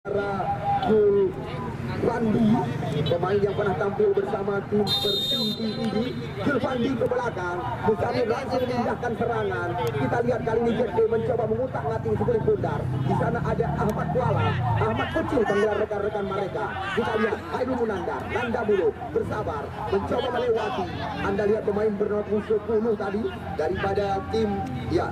Zul Fandi, pemain yang pernah tampil bersama tim Persib ini. Zul Fandi ke belakang, Musamir langsung memindahkan serangan. Kita lihat kali ini JP mencoba mengutak-ngatik sebelah pundar. Di sana ada Ahmad Kuala, Ahmad Kecil panggilan rekan-rekan mereka. Kita lihat Hairul Munandar, Nanda Bulut bersabar, mencoba melewati. Anda lihat pemain bernama 10 tadi daripada tim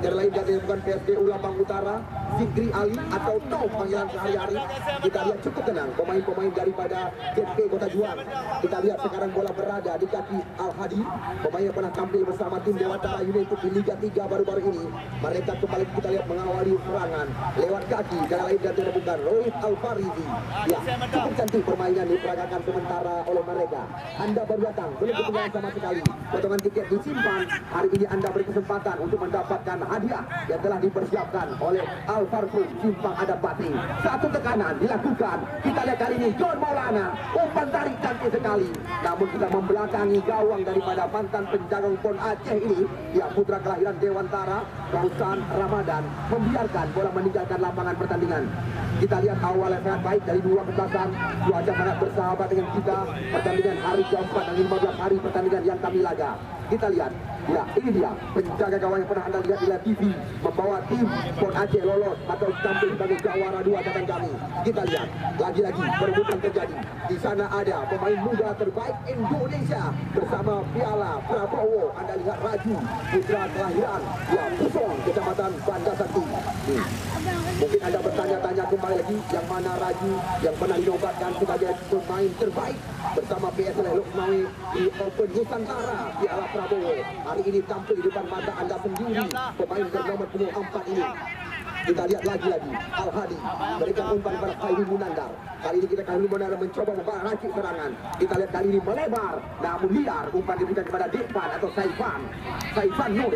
terlain dari bukan PSDU Lampang Utara, Zikri Ali atau Tom panggilan sehari-hari. Kita lihat cukup tenang pemain-pemain daripada JP Kota Juang. Kita lihat sekarang bola berada di kaki Al Hadi, pemain yang pernah tampil bersama tim Dewantara United di Liga 3 baru-baru ini. Mereka kembali kita lihat mengawali serangan lewat kaki dan lain dan tidak bukan Rohit Al Farizi. Ya, cukup cantik permainan diperagakan sementara oleh mereka. Anda baru datang, belum ketinggalan sama sekali. Potongan tiket disimpan. Hari ini Anda berkesempatan untuk mendapatkan hadiah yang telah dipersiapkan oleh Al Farfum Simpang Adapati. Satu tekanan dilakukan. Kita lihat kali ini John Maulana, umpan tarik cantik sekali. Namun kita membelakangi gawang daripada mantan penjaga Pon Aceh ini, putra kelahiran Dewantara, Rausan Ramadan, membiarkan bola meninggalkan lapangan pertandingan. Kita lihat awalnya sangat baik dari dua kesempatan, cuaca sangat bersahabat dengan kita. Pertandingan hari keempat dan 15 hari pertandingan yang kami laga. Kita lihat, ini dia penjaga gawang yang pernah Anda lihat di TV, membawa tim Pon Aceh lolos atau tampil sebagai jawara 2 catatan kami. Kita lihat lagi-lagi perebutan terjadi. Di sana ada pemain muda terbaik Indonesia bersama Piala Prabowo. Anda lihat Raju, putra kelahiran Pusong, Kecamatan Banda Sakti. Mungkin Anda bertanya-tanya kembali lagi, yang mana Raju yang pernah dinobatkan sebagai pemain terbaik bersama PSL Lokmawi di Open Nusantara Piala Prabowo. Hari ini tampil di depan mata Anda sendiri, pemain bernomor punggung 4 ini. Kita lihat lagi-lagi Al Hadi berikan umpan kepada Hairul Munandar. Kali ini kita Hairul Munandar mencoba meracik serangan. Kita lihat kali ini melebar, namun liar umpan diberikan kepada Depan atau Saifan Nur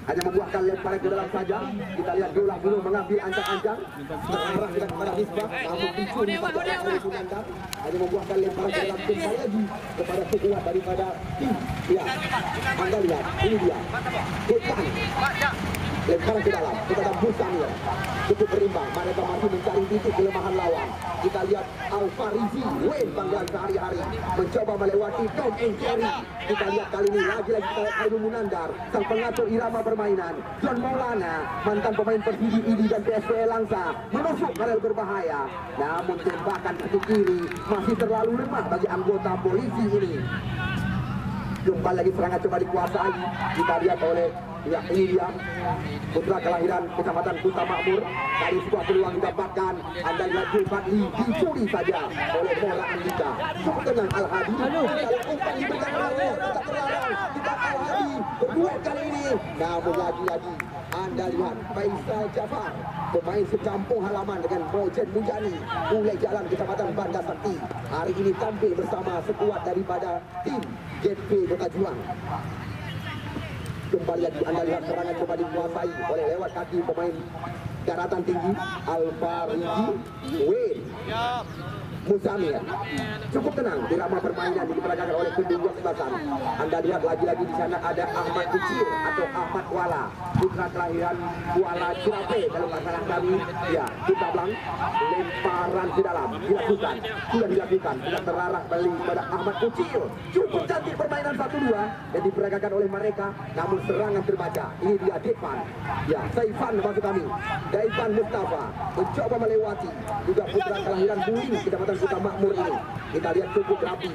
hanya membuahkan lemparan ke dalam saja. Kita lihat Dolah dulu mengambil ancang-ancang, mengarah kepada Misbah, namun dicuri pada Hairul Munandar. Hanya membuahkan lemparan ke dalam, kembali lagi kepada sekuat daripada tim. Anda lihat, ini dia Depan, lemparan ke dalam kepada Musamir, cukup berimbang. Mereka masih mencari titik kelemahan lawan. Kita lihat Al Farizi, Wayne panggilan sehari-hari, mencoba melewati Tom and Jerry. Kita lihat kali ini lagi-lagi kita lihat Hairul Munandar, sang pengatur irama permainan. John Maulana, mantan pemain Persib ID dan PSPL Langsa, menusuk karel berbahaya. Namun tembakan kaki kiri masih terlalu lemah bagi anggota polisi ini. Kembali lagi serangan coba dikuasai. Kita lihat oleh ini dia putra kelahiran Kecamatan Kuta Makmur. Dari sebuah peluang didapatkan. Anda lihat Zul Fandi dicuri saja oleh Mola Andika. Cukup tenang Al Hadi. Kita lihat umpan diberikan oleh kita terlarang. Kita Al Hadi berdua kali ini. Namun lagi-lagi Anda lihat Faisal Jafar, pemain sekampung halaman dengan Mojen Mujani, mulai jalan Kecamatan Banda Sakti. Hari ini tampil bersama sekuat daripada tim JP Kota Juang. Kembali lagi Anda lihat serangan coba dikuasai oleh lewat kaki pemain daratan tinggi Al Farizi, Wayne Musamir. Cukup tenang di irama permainan diperagakan oleh kedua kebasan. Anda lihat lagi-lagi di sana ada Ahmad Kecil atau Ahmad Kuala, putra kelahiran Kuala Cirape kalau nggak salah kami. Kita bilang lemparan ke dalam sudah dilakukan, tidak terarah balik pada Ahmad Kecil. Cukup cantik permainan 1-2 yang diperagakan oleh mereka, namun serangan terbaca. Ini dia Depan, Saifan masuk kami. Depan Mustafa mencoba melewati juga putra kelahiran Buing Kecamatan Kuta Makmur ini. Kita lihat cukup rapi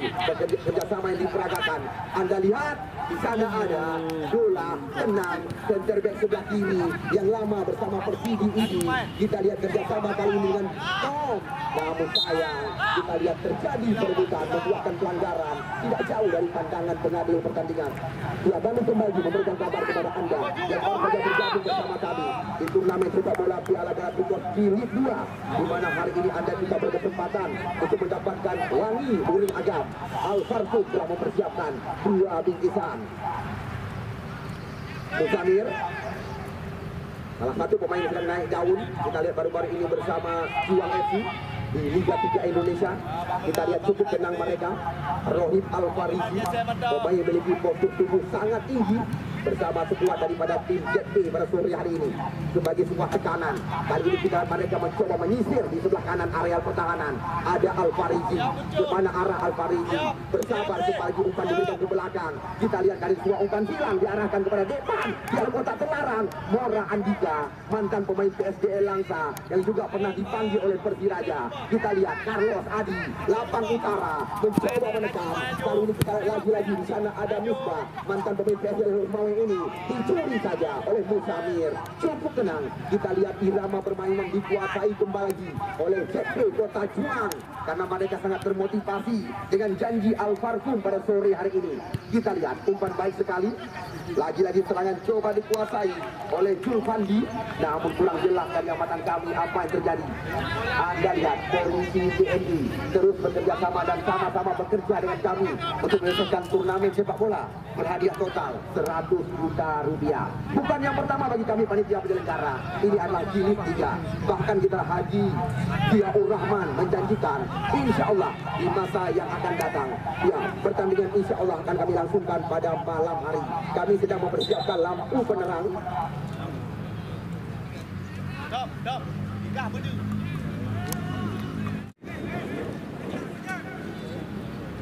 kerjasama yang diperagakan. Anda lihat di sana ada Dola tenang, center back sebelah kiri yang lama bersama Persidi ini. Kita lihat kerjasama kali ini dengan Tom. Namun sayang kita lihat terjadi perebutan, membuahkan pelanggaran tidak jauh dari pandangan pengadil pertandingan. Kami kembali memberikan kabar kepada Anda yang baru saja bergabung bersama kami di turnamen sepak bola Piala Galapagos Jilid 2, di mana hari ini Anda juga berkesempatan untuk mendapatkan wangi uring agam. Al Farfum telah mempersiapkan 2 bingkisan. Musamir, salah satu pemain yang sedang naik daun. Kita lihat baru-baru ini bersama Juang FC di Liga 3 Indonesia. Kita lihat cukup tenang mereka. Rohit Al Farizi, pemain yang memiliki postur tubuh sangat tinggi, bersama sekuat daripada tim ZB pada sore hari ini sebagai sebuah tekanan. Kali ini mereka mencoba menyisir di sebelah kanan areal pertahanan. Ada Alfarizi, kemana arah Alfarizi? Bersabar supaya umpan diberikan ke belakang. Kita lihat dari sebuah umpan silang diarahkan kepada depan. Di kotak terlarang, Mora Andika, mantan pemain PSDL Langsa yang juga pernah dipanggil oleh Persiraja. Kita lihat Carlos Adi, lapang utara, mencoba menekan. Kali ini kita lihat lagi-lagi di sana ada Musbah, mantan pemain PSDL Maweng ini dicuri saja oleh Musamir. Cukup tenang. Kita lihat irama permainan dikuasai kembali oleh ZP Kota Juang karena mereka sangat termotivasi dengan janji Alfarkum pada sore hari ini. Kita lihat umpan baik sekali. Lagi-lagi serangan coba dikuasai oleh Julfandi, namun kurang jelas dari amatan kami apa yang terjadi. Anda lihat polisi TNI terus bekerja sama dan sama-sama bekerja dengan kami untuk menyelesaikan turnamen sepak bola berhadiah total 100 juta rupiah. Bukan yang pertama bagi kami panitia penyelenggara. Ini adalah jilid 3. Bahkan kita Haji Ziaur Rahman menjanjikan insya Allah di masa yang akan datang, ya, pertandingan insya Allah akan kami langsungkan pada malam hari. Kami sedang mempersiapkan lampu penerang.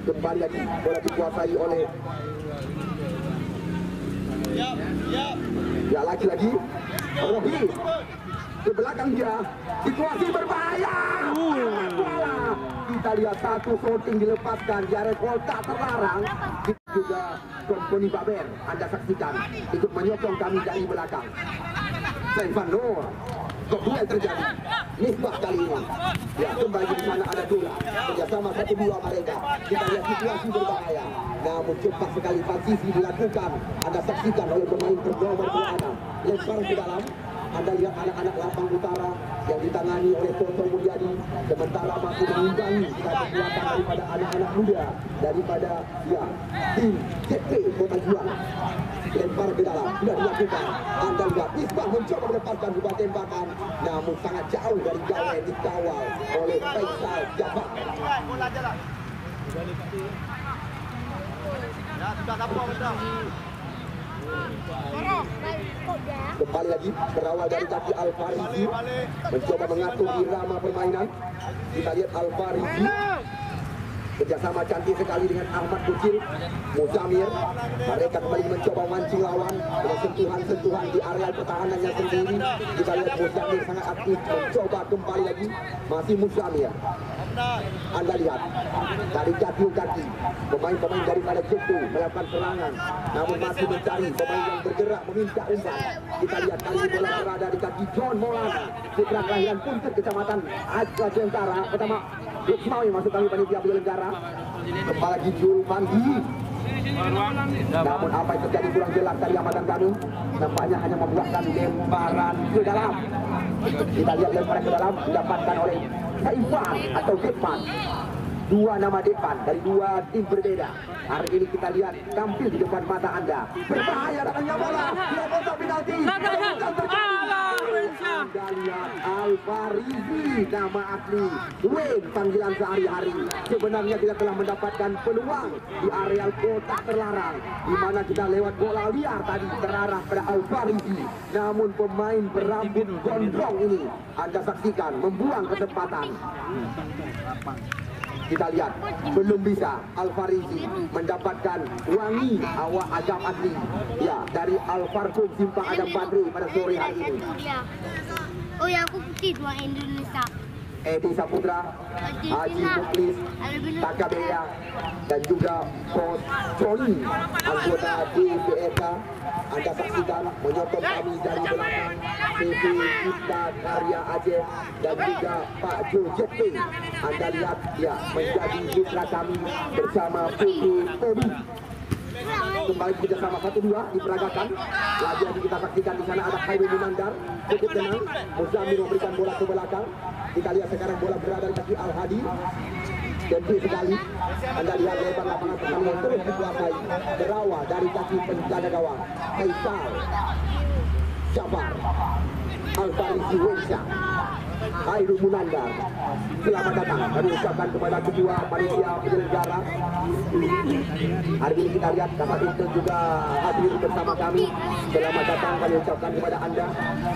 Kembali lagi bola dikuasai oleh ya, lagi-lagi Rohi ke belakang dia, situasi berbahaya. Kita lihat satu shooting dilepaskan di area kotak terlarang. Juga Komponi Baber, Anda saksikan ikut menyokong kami dari belakang. Saifan Nur, duel terjadi. Nisbah kali ini, ya, kembali di sana ada Dula kerjasama 1-2 mereka. Kita lihat situasi berbahaya, namun cepat sekali transisi dilakukan. Anda saksikan oleh pemain bernomor 26, lempar ke dalam. Anda lihat anak-anak lapang utara yang ditangani oleh Toto Mulyadi, sementara masih mengimbangi kekuatan daripada anak-anak muda daripada, ya, tim ZP Kota Juang. Lempar ke dalam sudah dilakukan. Anda lihat Isbah mencoba melepaskan sebuah tembakan, namun sangat jauh dari gawai, dikawal oleh Faisal Jafar. Kembali lagi berawal dari kaki Alfarizi, mencoba mengatur irama permainan. Kita lihat Alfarizi kerjasama cantik sekali dengan Ahmad Kucil, Musamir. Mereka kembali mencoba mancing lawan dengan sentuhan-sentuhan di areal pertahanannya sendiri. Kita lihat Musamir sangat aktif mencoba kembali lagi, masih Musamir. Anda lihat dari kaki pemain-pemain daripada Jepun melakukan serangan, namun masih mencari pemain yang bergerak meminta umpan. Kita lihat kali ini bola berada di kaki John Maulana, putra kelahiran Puncut, Kecamatan Aceh Utara. Pertama Mau yang masuk kami panitia penyelenggara. Kembali lagi Julfandi, namun apa yang terjadi kurang jelas dari amatan kami. Nampaknya hanya membuahkan lemparan ke dalam. Kita lihat lemparan ke dalam didapatkan oleh Saifan atau Depan. Dua nama Depan dari dua tim berbeda. Hari ini kita lihat tampil di depan mata Anda. Berbahaya datangnya bola. Dia kotak penalti. Anda lihat Alfarizi, nama asli Wayne, panggilan sehari-hari. Sebenarnya kita telah mendapatkan peluang di areal kotak terlarang, di mana kita lewat bola liar tadi terarah pada Alfarizi. Namun pemain berambut gondrong ini Anda saksikan membuang kesempatan. Kita lihat belum bisa Alfarizi mendapatkan wangi awak Agam asli, ya, dari Alfarkum Simpang Adam Badri pada sore hari ini. Oh ya, aku putih dua Indonesia. Edi Saputra, Haji Muklis, Takabea, dan juga Pos Coli, anggota DPRK. Anda saksikan menyokong kami dari belakang PP Cipta Karya Aceh dan juga Pak Jo JP. Anda lihat, ya, menjadi mitra kami bersama PP Tobi. Kembali kerjasama 1-2 diperagakan. Lagi-lagi kita saksikan di sana ada Khairul Munandar, cukup tenang. Muzamir memberikan bola ke belakang. Kita lihat sekarang bola berada di kaki Al Hadi. Gede sekali. Anda lihat lebar lapangan pertandingan terus dikuasai. Berawal dari kaki penjaga gawang Faisal Jafar, Alfarizi Wensyah. Hairul Munandar. Selamat datang kami ucapkan kepada kedua panitia penyelenggara. Hari ini kita lihat Kakak Intel juga hadir bersama kami. Selamat datang kami ucapkan kepada Anda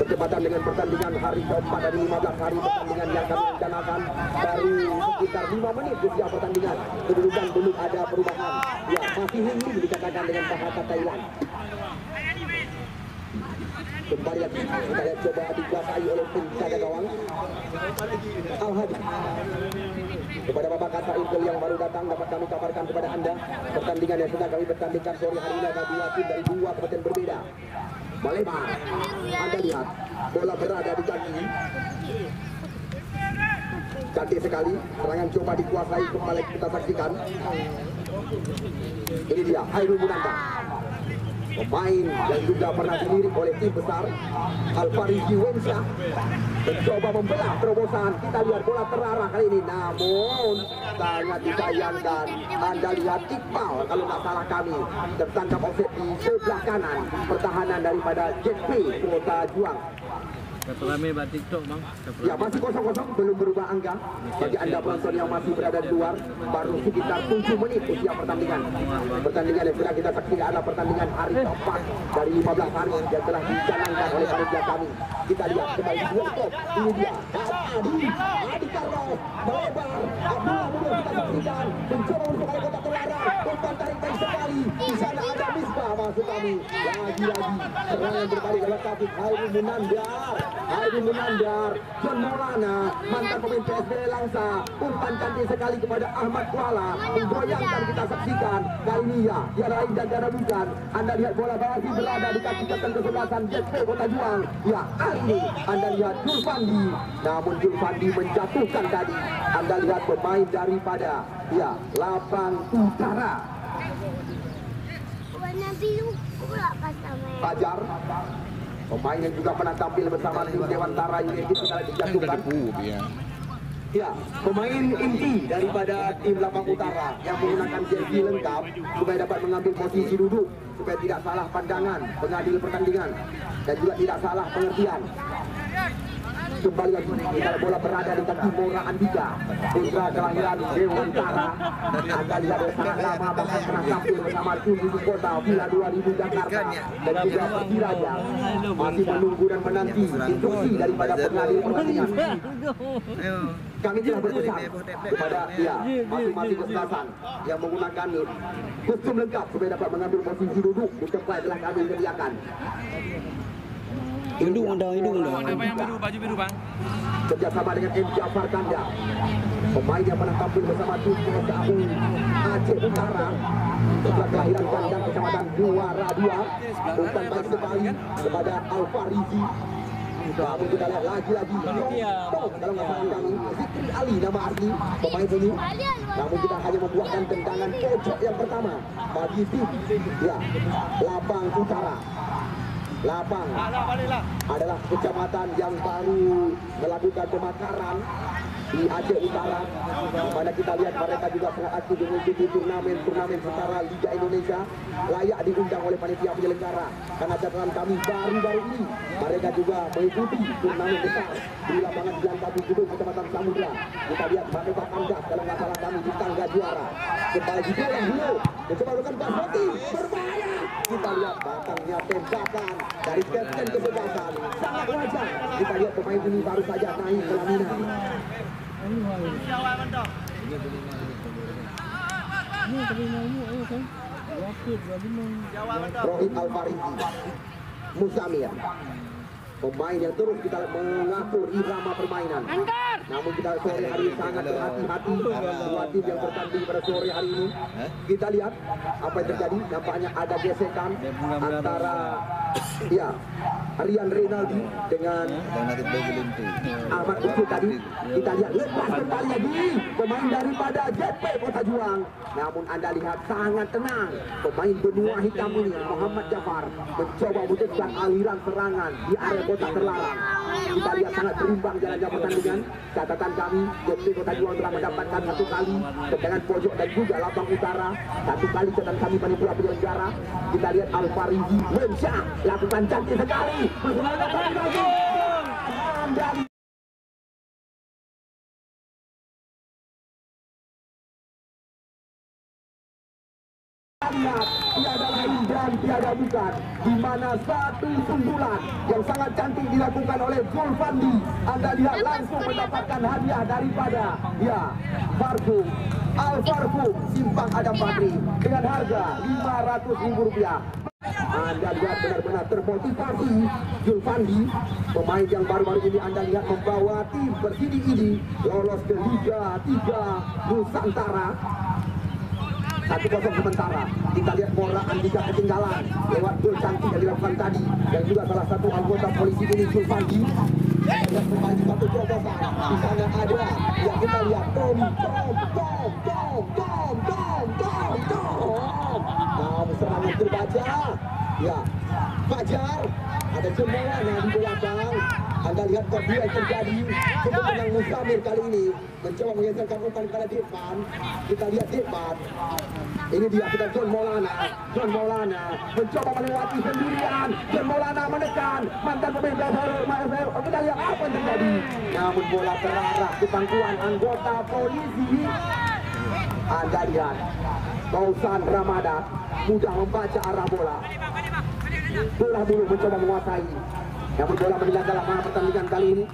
bertepatan dengan pertandingan hari keempat dari 15 hari pertandingan yang kami rencanakan. Baru sekitar 5 menit usia pertandingan, kedudukan belum ada perubahan. Ya, masih ini dikatakan dengan bahasa Thailand. Kembali lagi kita lihat coba dikuasai oleh penjaga gawang Al-Hadi. Kepada Bapak Kakak Intel yang baru datang dapat kami kabarkan kepada Anda pertandingan yang sedang kami pertandingkan sore hari ini ada dua tim dari dua kabupaten berbeda. Melebar, Anda lihat bola berada di kaki. Cantik sekali, serangan coba dikuasai, kembali kita saksikan. Ini dia Hairul Munandar, pemain yang juga pernah dilirik oleh tim besar Al-Farizi Wensyah, mencoba membelah terobosan. Kita lihat bola terarah kali ini, namun sangat disayangkan. Anda lihat Iqbal kalau nggak salah kami tertangkap offset di sebelah kanan pertahanan daripada JP Kota Juang. Berapa ramai buat TikTok bang? Ya, masih kosong-kosong, belum berubah angka. Bagi Anda penonton yang masih berada di luar, baru sekitar 7 menit usia pertandingan. Pertandingan yang sudah kita saksikan adalah pertandingan hari keempat dari 15 hari yang telah dicanangkan oleh panitia kami. Kita lihat kembali di top. Ini dia Adi Carlos melebar. Abdullah Muda kita saksikan mencoba untuk kali kotak terlarang. Umpan tarik baik sekali. Di sana ada Misbah masuk kami. Lagi-lagi serangan berbalik oleh Taufik Hairul Munandar. Hairul Munandar, John Maulana, mantan pemain PSBL Langsa, umpan cantik sekali kepada Ahmad Kuala, menggoyangkan kita saksikan. Kali ini ya, dia lain dan tiada bukan. Anda lihat bola masih berada di kaki kapten kesebelasan JP Kota Juang. Ya, kali ini Anda lihat Julfandi, namun Julfandi menjatuhkan tadi. Anda lihat pemain daripada ya Lapang Utara. Warna biru pula pasalnya. Fajar, pemain yang juga pernah tampil bersama tim Dewantara United setelah dijatuhkan. Ya, pemain inti daripada tim Lapang Utara yang menggunakan jersey lengkap supaya dapat mengambil posisi duduk, supaya tidak salah pandangan pengadil pertandingan dan juga tidak salah pengertian. Kembali lagi, kita bola berada di kaki Mora Andika, putra kelahiran Dewantara. Anda lihat sangat lama bahkan pernah tampil bersama tim ibu kota Villa 2000 Jakarta dan juga Persiraja. Masih menunggu dan menanti instruksi daripada pengadil pertandingan. Kami telah berpesan kepada masing-masing kesebelasan yang menggunakan kostum lengkap supaya dapat mengambil posisi duduk di tempat telah kami sediakan. Hidung dah. Baju biru bang. Kerjasama dengan M. Jafar Kanda, pemain yang pernah tampil bersama tim PSAU Aceh Utara setelah kelahiran kandang kecamatan Muara 2. Umpan baik sekali kepada Al-Farizi. Namun kita lihat lagi-lagi kalau nggak salah kami Zikri Ali nama asli pemain ini. Namun kita hanya membuatkan tendangan pojok yang pertama bagi tim ya Lapang Utara. Lapang adalah kecamatan yang baru melakukan pemakaran di Aceh Utara, di mana kita lihat mereka juga sangat aktif mengikuti turnamen setara Liga Indonesia, layak diundang oleh panitia penyelenggara. Karena catatan kami baru-baru ini mereka juga mengikuti turnamen besar di lapangan Jalan Batu Gedung Kecamatan Samudra. Kita lihat mereka tangga kalau nggak salah kami di tangga juara. Kembali di bola dulu, mencoba melakukan basoti berbahaya. Kita lihat datangnya tembakan dari kapten kesebelasan, sangat wajar. Kita lihat pemain ini baru saja naik pelaminan. Rohit Al-Farizi, Musamir, pemain yang terus kita mengatur irama permainan. Namun kita sore hari ini sangat berhati-hati dua tim yang bertanding pada sore hari ini. Kita lihat apa yang terjadi. Nampaknya ada gesekan antara ya Rian Rinaldi dengan Ahmad Ucu tadi. Kita lihat lepas kembali lagi pemain daripada JP Kota Juang. Namun Anda lihat sangat tenang pemain benua hitam ini Muhammad Jafar mencoba memutuskan aliran serangan di area kotak terlarang. Kita lihat sangat berimbang jalannya pertandingan. Catatan kami JP Kota Juang telah mendapatkan 1 kali tendangan pojok dan juga Lapang Utara 1 kali. Catatan kami panitia penyelenggara. Kita lihat Al-Farizi Wensyah lakukan cantik sekali. Lihat, tiada lain dan tiada bukan, di mana satu sundulan yang sangat cantik dilakukan oleh Zulfandi. Anda lihat langsung mendapatkan hadiah daripada parfum Al-Parfum Simpang Adam Patri dengan harga Rp500.000. Anda lihat benar-benar termotivasi Zulfandi, pemain yang baru-baru ini Anda lihat membawa tim Persidi ini lolos ke Liga 3 Nusantara. 1-0 sementara. Kita lihat Mora Andika ketinggalan lewat gol cantik yang dilakukan tadi, dan juga salah satu anggota polisi ini Zulfandi. Dan kembali satu terobosan. Di sana ada yang kita lihat Tom. Nah, serangan terbaca. Ya, Fajar. Ada Jemora di belakang. Anda lihat kode yang terjadi. Cukup menang Musamir kali ini mencoba menggeserkan umpan kepada depan. Kita lihat depan. Ini dia, kita John Maulana mencoba melewati sendirian. John Maulana menekan mantan pemain PSM. Kita lihat apa yang terjadi. Namun bola terarah ke pangkuan anggota polisi. Anda lihat Kausan Ramadan mudah membaca arah bola. Bola dulu mencoba menguasai. Namun bola meninggal dalam pertandingan kali ini.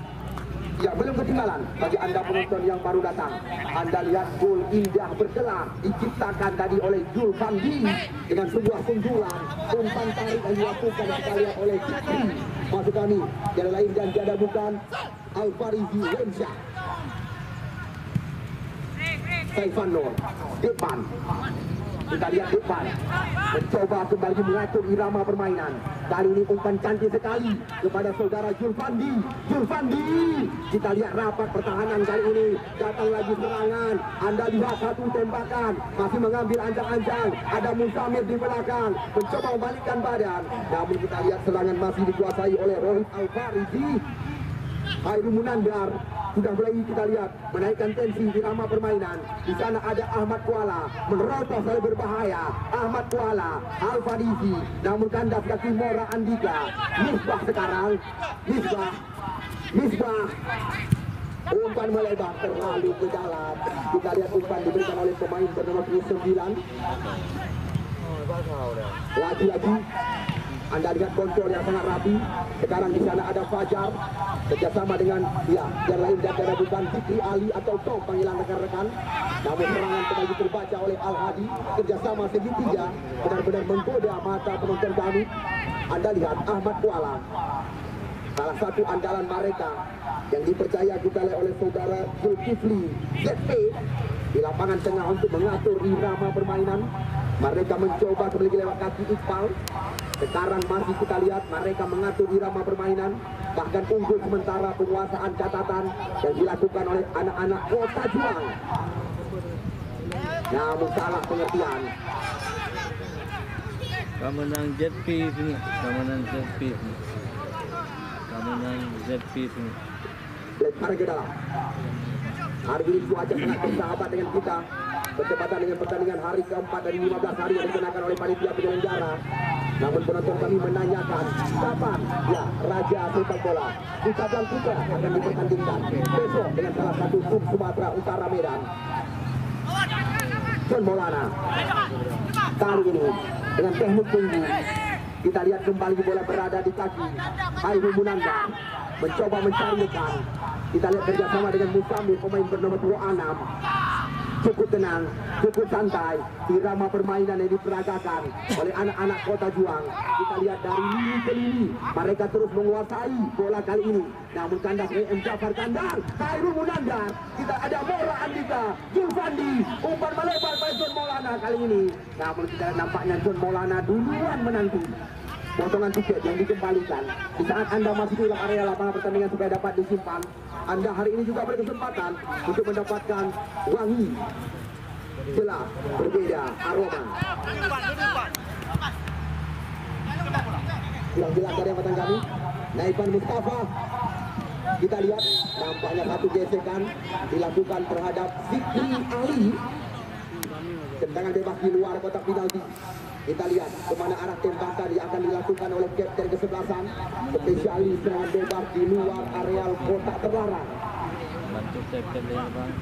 Ya, belum ketinggalan bagi Anda penonton yang baru datang. Anda lihat gol indah bergelar diciptakan tadi oleh Zulfandi dengan sebuah sundulan umpan tarik yang dilakukan kita lihat oleh Fikri. Maksud kami tiada lain dan tiada bukan Al-Farizi Lemsyah. Saifan Nur depan. Kita lihat depan mencoba kembali mengatur irama permainan. Kali ini umpan cantik sekali kepada saudara Zulfandi. Kita lihat rapat pertahanan kali ini. Datang lagi serangan. Anda lihat satu tembakan masih mengambil ancang-ancang. Ada Musamir di belakang mencoba membalikkan badan. Namun kita lihat serangan masih dikuasai oleh Rohit Al-Farizi. Hairul Munandar sudah mulai kita lihat menaikkan tensi irama permainan. Di sana ada Ahmad Kuala menerobos oleh berbahaya. Ahmad Kuala, Al-Farizi, namun kandas kaki Mora Andika. Misbah sekarang. Misbah. Umpan melebar terlalu ke dalam. Kita lihat umpan diberikan oleh pemain bernama 9. Lagi-lagi Anda lihat kontrol yang sangat rapi. Sekarang di sana ada Fajar kerjasama dengan yang lain dan ada bukan Fikri Ali atau Tom panggilan rekan-rekan. Namun serangan kembali terbaca oleh Al-Hadi. Kerjasama segitiga benar-benar menggoda mata penonton kami. Anda lihat Ahmad Kuala, salah satu andalan mereka yang dipercaya juga oleh saudara Zulkifli ZP di lapangan tengah untuk mengatur irama permainan. Mereka mencoba kembali lewat kaki Iqbal. Sekarang masih kita lihat mereka mengatur irama permainan. Bahkan unggul sementara penguasaan catatan yang dilakukan oleh anak-anak Kota Juang. Namun salah pengertian. Kemenang ZP sini. Lempar ke dalam. Hari ini cuaca sangat bersahabat dengan kita. Bertepatan dengan pertandingan hari keempat dari 15 hari yang dikenakan oleh panitia penyelenggara. Namun penonton kami menanyakan kapan Raja Sepak Bola Nusa Dangkuka akan dipertandingkan besok dengan salah satu klub Sumatera Utara Medan. John Maulana kali ini dengan teknik tinggi. Kita lihat kembali bola berada di kaki Hairul Munandar mencoba mencarikan. Kita lihat kerjasama dengan Musamir pemain bernama 26. Cukup tenang, cukup santai. Irama permainan yang diperagakan oleh anak-anak Kota Juang. Kita lihat dari lini ke lini, mereka terus menguasai bola kali ini. Namun kandas M. Jafar kandang, Hairul Munandar. Kita ada Mora Andika, Zulfandi, umpan melebar pada John Maulana kali ini. Namun kita nampaknya John Maulana duluan menanti potongan tiket yang dikembalikan. Di saat Anda masih di dalam area lapangan pertandingan supaya dapat disimpan, Anda hari ini juga berkesempatan untuk mendapatkan wangi, jelas, berbeda, aroma. Yang jelas dari mata kami, Naifan Mustafa. Kita lihat nampaknya satu gesekan dilakukan terhadap Fikri Ali. Tendangan bebas di luar kotak penalti. Kita lihat kemana arah tembakan yang akan dilakukan oleh kapten kesebelasan. Spesialis serangan bebas di luar areal kotak terlarang. Bantu kapten dia bang.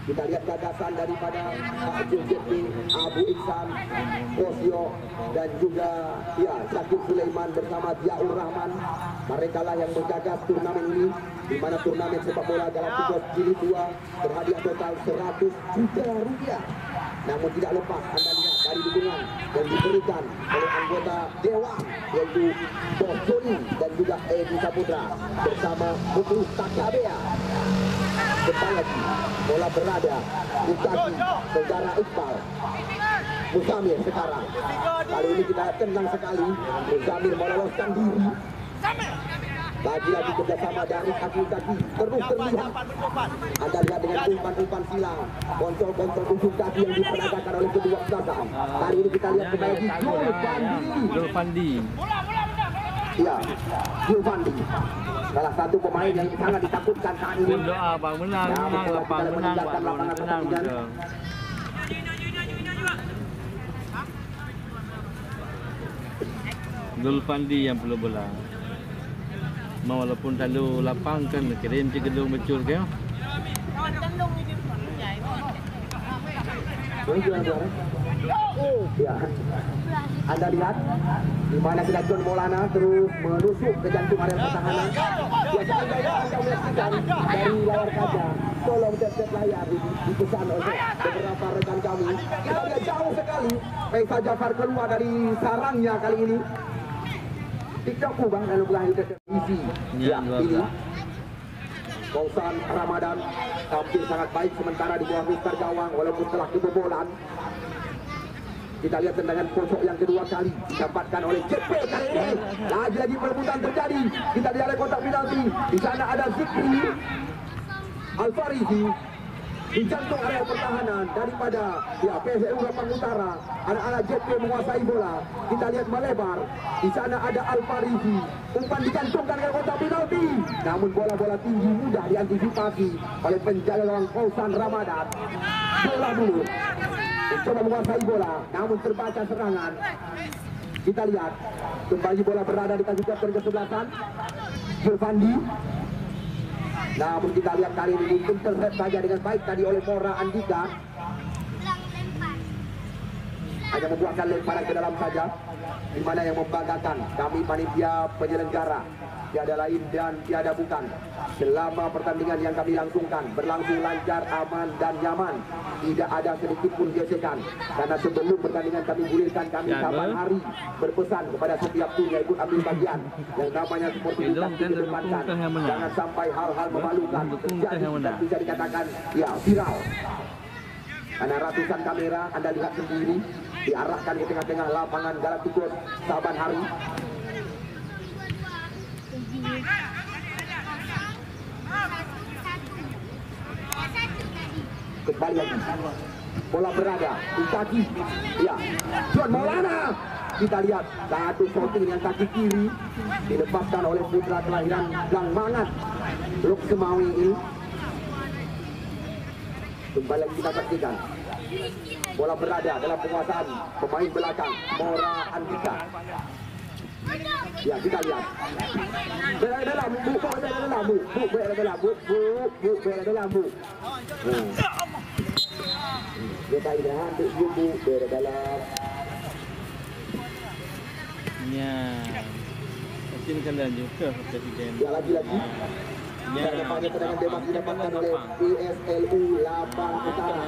Kita lihat gagasan daripada Pak Zulkifli, Abu Iksan, Bosyo, dan juga ya Syakib Sulaiman bersama Ziaur Rahman. Mereka lah yang menggagas turnamen ini, di mana turnamen sepak bola Galacticos Jilid 2 berhadiah total 100 juta rupiah. Namun tidak lepas Anda lihat dari dukungan yang diberikan oleh anggota Dewan, yaitu Bos Joni dan juga Edi Saputra bersama Mukhlis Takabea. Kembali lagi, bola berada di kaki saudara Iqbal. Muzamir sekarang. Kali ini kita tenang sekali. Muzamir meloloskan diri. Lagi-lagi kerjasama dari kaki-kaki terus terlihat. Anda lihat dengan umpan-umpan silang, kontrol-kontrol ujung kaki yang diperagakan oleh kedua peserta. Kali ini kita lihat kembali Zulfandi. Ya, Zulfandi, salah satu pemain yang sangat ditakutkan saat ini. Doa bang menang, lapang menang, menang. Zulfandi yang perlu bola. Walaupun terlalu lapang kan kirim ke gedung becur ke. Ya. Anda lihat di mana kita John Maulana terus menusuk ke jantung area pertahanan. Biasanya Anda menyaksikan dari layar kaca, tolong cek layar dipesan oleh beberapa rekan kami. Kita lihat jauh sekali Faisal Jafar keluar dari sarangnya kali ini. TikTokku bang dan belah itu isi. Ya, ini Kausan Ramadan tampil sangat baik sementara di bawah Mister Gawang walaupun telah kebobolan. Kita lihat tendangan pojok yang kedua kali didapatkan oleh JP kali ini. Lagi-lagi perebutan terjadi. Kita lihat oleh kotak penalti. Di sana ada Zikri Al-Farizi di jantung area pertahanan daripada ya PSU Lapang Utara. Anak-anak JP menguasai bola. Kita lihat melebar. Di sana ada Al-Farizi. Umpan dicantungkan ke kotak penalti. Namun bola-bola tinggi mudah diantisipasi oleh penjaga gawang Kausan Ramadan. Bola dulu. Mencoba menguasai bola, namun terbaca serangan. Kita lihat kembali bola berada di kaki kapten kesebelasan Zulfandi. Namun kita lihat kali ini intercept saja dengan baik tadi oleh Mora Andika. Hanya membuatkan lemparan ke dalam saja. Di mana yang membanggakan kami panitia penyelenggara tiada lain dan tiada bukan. Selama pertandingan yang kami langsungkan berlangsung lancar, aman dan nyaman. Tidak ada sedikit pun gesekan. Karena sebelum pertandingan kami gulirkan, kami saban hari berpesan kepada setiap tim yang ikut ambil bagian yang namanya sportivitas dikedepankan. Jangan sampai hal-hal memalukan terjadi dan bisa dikatakan ya viral. Karena ratusan kamera Anda lihat sendiri diarahkan ke tengah-tengah lapangan Galacticos saban hari. Kembali lagi bola berada di kaki ya John Maulana. Kita lihat satu shooting dengan kaki kiri dilepaskan oleh putra kelahiran Gang Mangat Luk Semawi ini. Kembali lagi kita saksikan bola berada dalam penguasaan pemain belakang Mora Andika. Ya kita lihat bela dalam bu. Kita lihat bu bela dalam. Ya, mungkin kalian juga presiden. Ya lagi-lagi. Ya, depannya tendangan bebas didapatkan oleh PSLU Lapang Utara.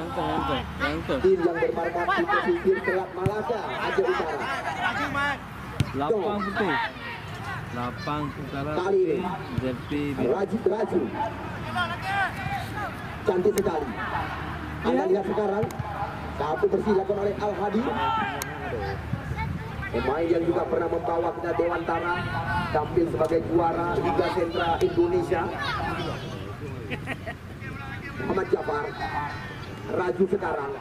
Tim yang bermarkas di pesisir Selat Malaka, Aceh Utara. Lapang betul. Lapang Utara. Kali ini Raju cantik sekali. Anda lihat sekarang satu bersih dilakukan oleh Al Hadi, pemain yang juga pernah membawa kita Dewantara tampil sebagai juara Liga Sentra Indonesia. Muhammad Jafar Raju sekarang.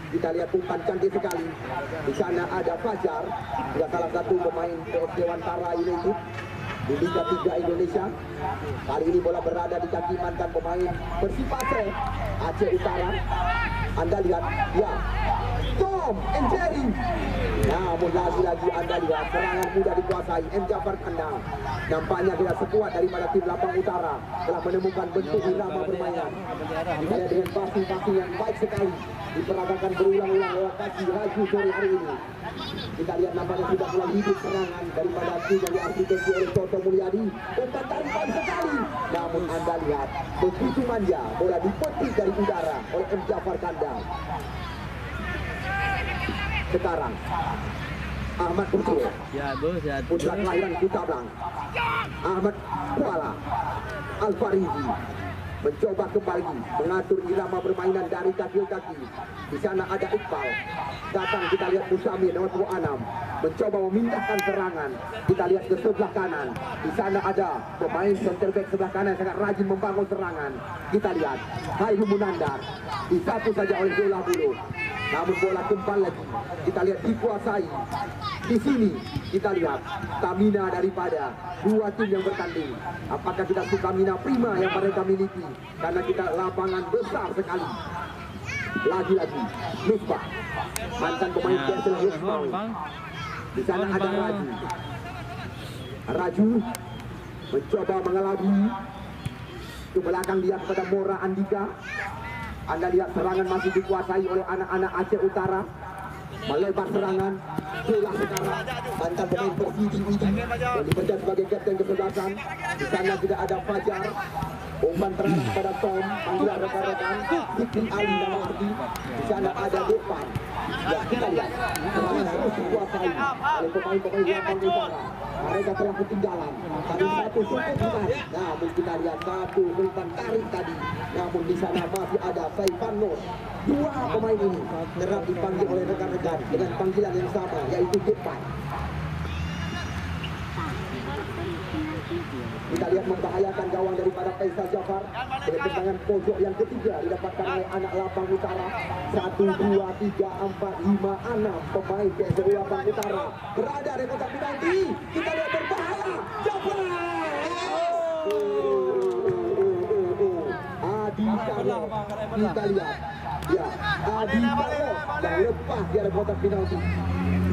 Kita lihat umpan cantik sekali. Di sana ada Fajar, juga salah satu pemain PS Dewantara United di Liga 3 Indonesia. Kali ini bola berada di kaki mantan pemain Persib Aceh Utara. Anda lihat, ya, Tom and Jerry. Namun lagi-lagi Anda lihat serangan yang mudah dikuasai. M. Jafar Kandang nampaknya tidak sekuat daripada tim Lapang Utara, telah menemukan bentuk irama permainan. Kita dengan passing yang baik sekali diperagakan berulang-ulang oleh kaki Raju sore hari ini. Kita lihat nampaknya sudah mulai hidup serangan daripada tim yang diarsitektur oleh Toto Mulyadi. Umpan tarikan sekali, namun Anda lihat begitu manja, bola dipetik dari udara oleh M. Jafar Kandang. Sekarang Ahmad Putra, Ya bos, ya putra kelahiran Kutablang. Ahmad Kuala Al-Farizi mencoba kembali mengatur irama permainan dari kaki ke kaki. Di sana ada Iqbal. Datang kita lihat Musamir nomor 26 mencoba memindahkan serangan. Kita lihat ke sebelah kanan. Di sana ada pemain center back sebelah kanan sangat rajin membangun serangan. Kita lihat Hairul Munandar disapu saja oleh Zola Bulu. Namun bola kembali lagi. Kita lihat dikuasai. Di sini kita lihat stamina daripada dua tim yang bertanding. Apakah kita stamina prima yang mereka miliki? Karena kita lapangan besar sekali. Lagi-lagi Misbah, mantan pemain PSL Misbah. Di sana ada Raju. Raju mencoba mengelabui ke belakang dia kepada Mora Andika. Anda lihat serangan masih dikuasai oleh anak-anak Aceh Utara. Melebar serangan, bola sekarang mantan pemain Persiji yang dipecat sebagai kapten kesebelasan. Di sana tidak ada Fajar. Umpan terakhir kepada Tom, panggilan rekan-rekan Fikri Ali nama arti. Di sana ada Depan. Ya, kita lihat serangan terus dikuasai oleh pemain-pemain Lapang Utara. Mereka telah ketinggalan. Tadi satu cukup bukan. Namun kita lihat satu umpan tarik tadi. Namun di sana masih ada Saifan Nur. Dua pemain ini kerap dipanggil oleh rekan-rekan dengan panggilan yang sama, yaitu Depan. Kita lihat membahayakan gawang daripada Faisal Jafar. Dengan tendangan pojok yang ketiga didapatkan oleh anak Lapang Utara. 1, 2, 3, 4, 5, 6 pemain PSSI Lapang Utara berada di kotak penalti. Kita lihat berbahaya. Jafar. Adi Carlo. Kita lihat. Ya, Adi Carlo yang lepas di area kotak penalti.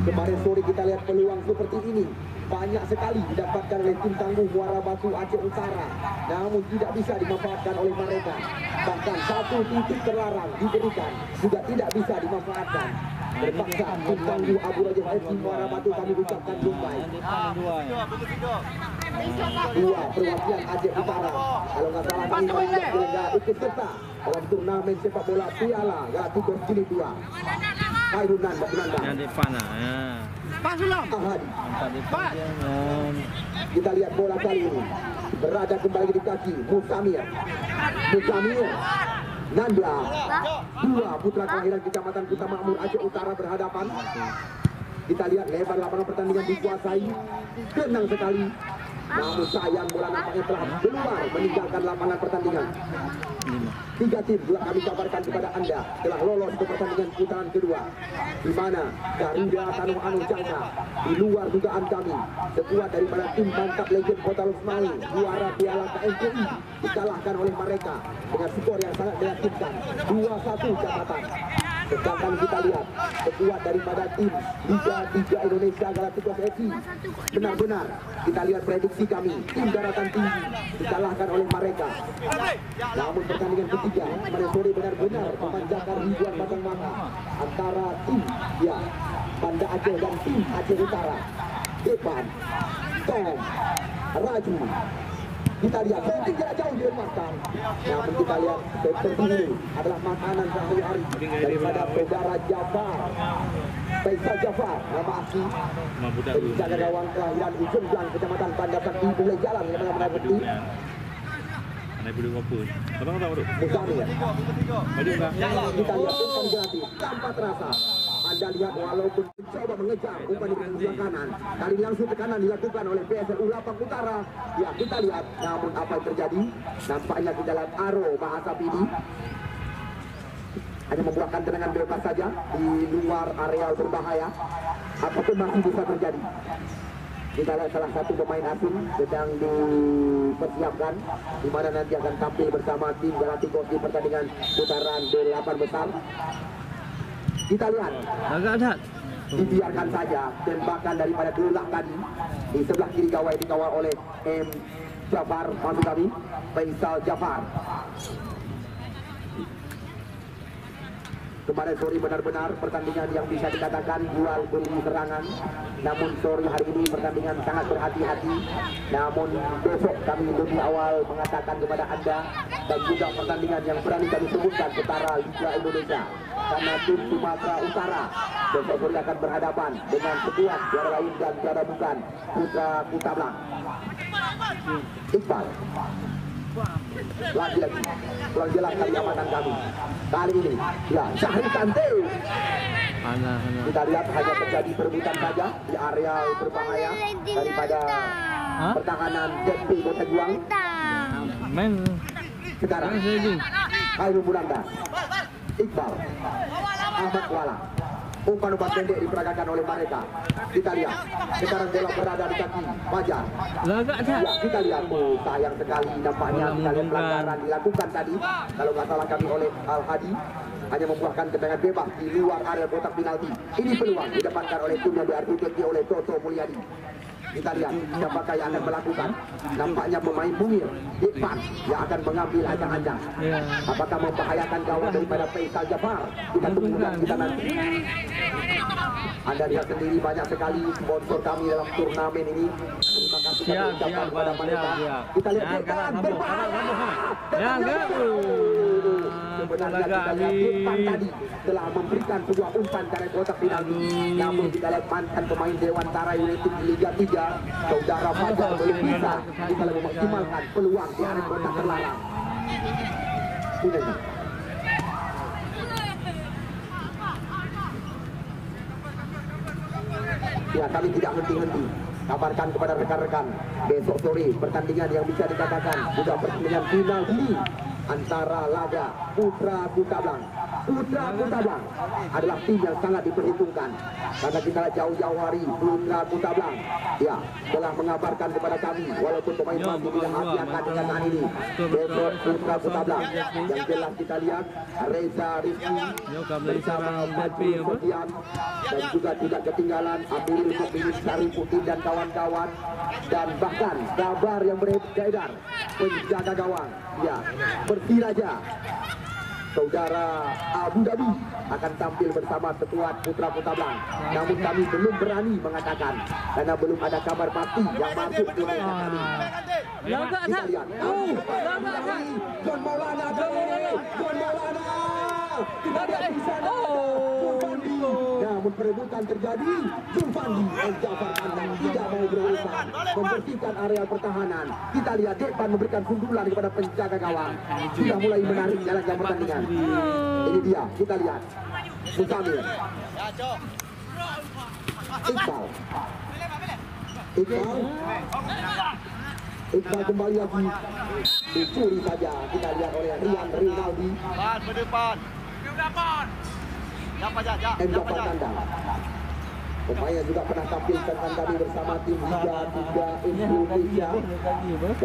Kemarin sore kita lihat peluang seperti ini banyak sekali didapatkan oleh tim tangguh Muara Batu Aceh Utara, namun tidak bisa dimanfaatkan oleh mereka. Bahkan satu titik terlarang diberikan juga tidak bisa dimanfaatkan. Terpaksa tim tangguh Abu Raja FC Muara Batu kami ucapkan goodbye. Dua perwakilan Aceh Utara, kalau nggak salah kami tidak ikut serta dalam turnamen sepak bola Piala Galacticos Jilid 2. Hairul Nanda. Yang depan lah. Ya. Ahadi. Empat depan. Kita lihat bola kali ini berada kembali di kaki Musamir. Nandla. Dua putra kelahiran Kecamatan Kuta Makmur Aceh Utara berhadapan. Kita lihat lebar lapangan pertandingan dikuasai. Tenang sekali. Namun sayang bola nampaknya telah keluar meninggalkan lapangan pertandingan. 3 tim telah kami kabarkan kepada Anda telah lolos ke pertandingan putaran kedua, di mana Garuda Tanoh Anu Jangka di luar dugaan kami sekuat daripada tim mantap legend Kota Lusmai juara Piala KMPI dikalahkan oleh mereka dengan skor yang sangat meyakinkan 2-1 catatan. Sedangkan kita lihat sekuat daripada tim Liga 3 Indonesia Galacticos FC. Benar-benar kita lihat prediksi kami tim daratan tinggi dikalahkan oleh mereka. Namun pertandingan ketiga pada sore benar-benar memanjakan ribuan batang mata antara tim Banda Aceh dan tim Aceh Utara. Depan Tom Raju. Kita lihat penting tidak jauh dilepaskan. Namun kita lihat seperti ini adalah makanan sehari-hari daripada saudara Jafar. Faisal Jafar, nama asli penjaga gawang kelahiran Ujung Jang, Kecamatan Bandar Sakti, Bulai Jalan, yang mana bukti. Naik bulu kopus. Abang tahu dulu. Musamir. Baju bang. Kita lihat umpan gratis tanpa terasa. Anda lihat walaupun mencoba mengejar umpan di sebelah kanan, kali langsung tekanan dilakukan oleh PSSI Lapang Utara. Ya, kita lihat. Namun apa yang terjadi? Nampaknya di dalam Aro Bahasa Pidi hanya membuahkan tendangan bebas saja di luar areal berbahaya. Apapun masih bisa terjadi. Kita lihat salah satu pemain asing sedang dipersiapkan, di mana nanti akan tampil bersama tim Galacticos di pertandingan putaran 8 besar. Kita lihat. Agak ada. dibiarkan saja. Tembakan daripada gelak tadi di sebelah kiri gawai dikawal oleh M. Jafar, maksud kami Faisal Jafar. Kemarin sore benar-benar pertandingan yang bisa dikatakan jual beli serangan. Namun sore hari ini pertandingan sangat berhati-hati. Namun besok kami lebih awal mengatakan kepada Anda dan juga pertandingan yang berani kami sebutkan setara Liga Indonesia. Karena tim Sumatera Utara besok sore akan berhadapan dengan sekuat juara lain dan juara bukan Putra Kutablang. Iqbal. Lagi-lagi kurang jelas kali amatan kami. Kali ini ya Syahri Kante. Kita lihat hanya terjadi perebutan saja di area berbahaya daripada pertahanan ZP Kota Juang. Sekarang Khairul Mulanda, Iqbal, Ahmad Kuala. Umpan-umpan pendek diperagakan oleh mereka. Kita lihat sekarang bola berada di kaki Fajar. Ya, kita lihat sayang sekali nampaknya kita lihat pelanggaran dilakukan tadi. Kalau nggak salah kami oleh Al Hadi hanya membuahkan tendangan bebas di luar area kotak penalti. Ini peluang didapatkan oleh tim yang diarsitektur oleh Toto Mulyadi. Kita lihat siapakah yang akan melakukan. Nampaknya pemain Bungil Iqbal yang akan mengambil ancang-ancang. Apakah membahayakan gawang daripada Faisal Jafar? Kita tunggu dan kita nanti. Anda lihat sendiri banyak sekali sponsor kami dalam turnamen ini. Terima kasih kami ucapkan kepada mereka. Kita lihat Irfan berbahaya. Sebenarnya kita lihat Irfan tadi telah memberikan sebuah umpan dari kotak penalti. Namun kita lihat mantan pemain Dewantara United di Liga 3, saudara Fajar belum bisa kita memaksimalkan peluang di area kotak terlarang. Ya, kami tidak henti-henti kabarkan kepada rekan-rekan besok sore pertandingan yang bisa dikatakan juga pertandingan final ini antara laga Putra Kutablang. Putra Kutablang adalah tim yang sangat diperhitungkan karena kita jauh-jauh hari Putra Kutablang ya telah mengabarkan kepada kami walaupun pemain masih tidak hati akan dikatakan ini besok Putra Kutablang yang jelas kita lihat Reza Rizky bersama Fadli Sofian dan juga tidak ketinggalan Amirul Mukminin Syarifuddin dan kawan-kawan dan bahkan kabar yang beredar penjaga gawang ya Persiraja saudara Abu Dhabi akan tampil bersama sekuat Putra Kutablang. Namun kami belum berani mengatakan karena belum ada kabar pasti yang masuk ke mereka kami. Kita lihat John Maulana kita lihat di sana namun perebutan terjadi. Zulfandi Jafar Kandang tidak mau berumpan membersihkan area pertahanan. Kita lihat Depan memberikan sundulan kepada penjaga gawang. Sudah mulai menarik jalannya pertandingan. Ini dia, kita lihat Musamir Iqbal kembali lagi dicuri saja. Kita lihat oleh Rian Rinaldi. Berdepan. M. Jafar Kandang. Pemain juga pernah tampil tadi bersama tim Liga 3 Indonesia.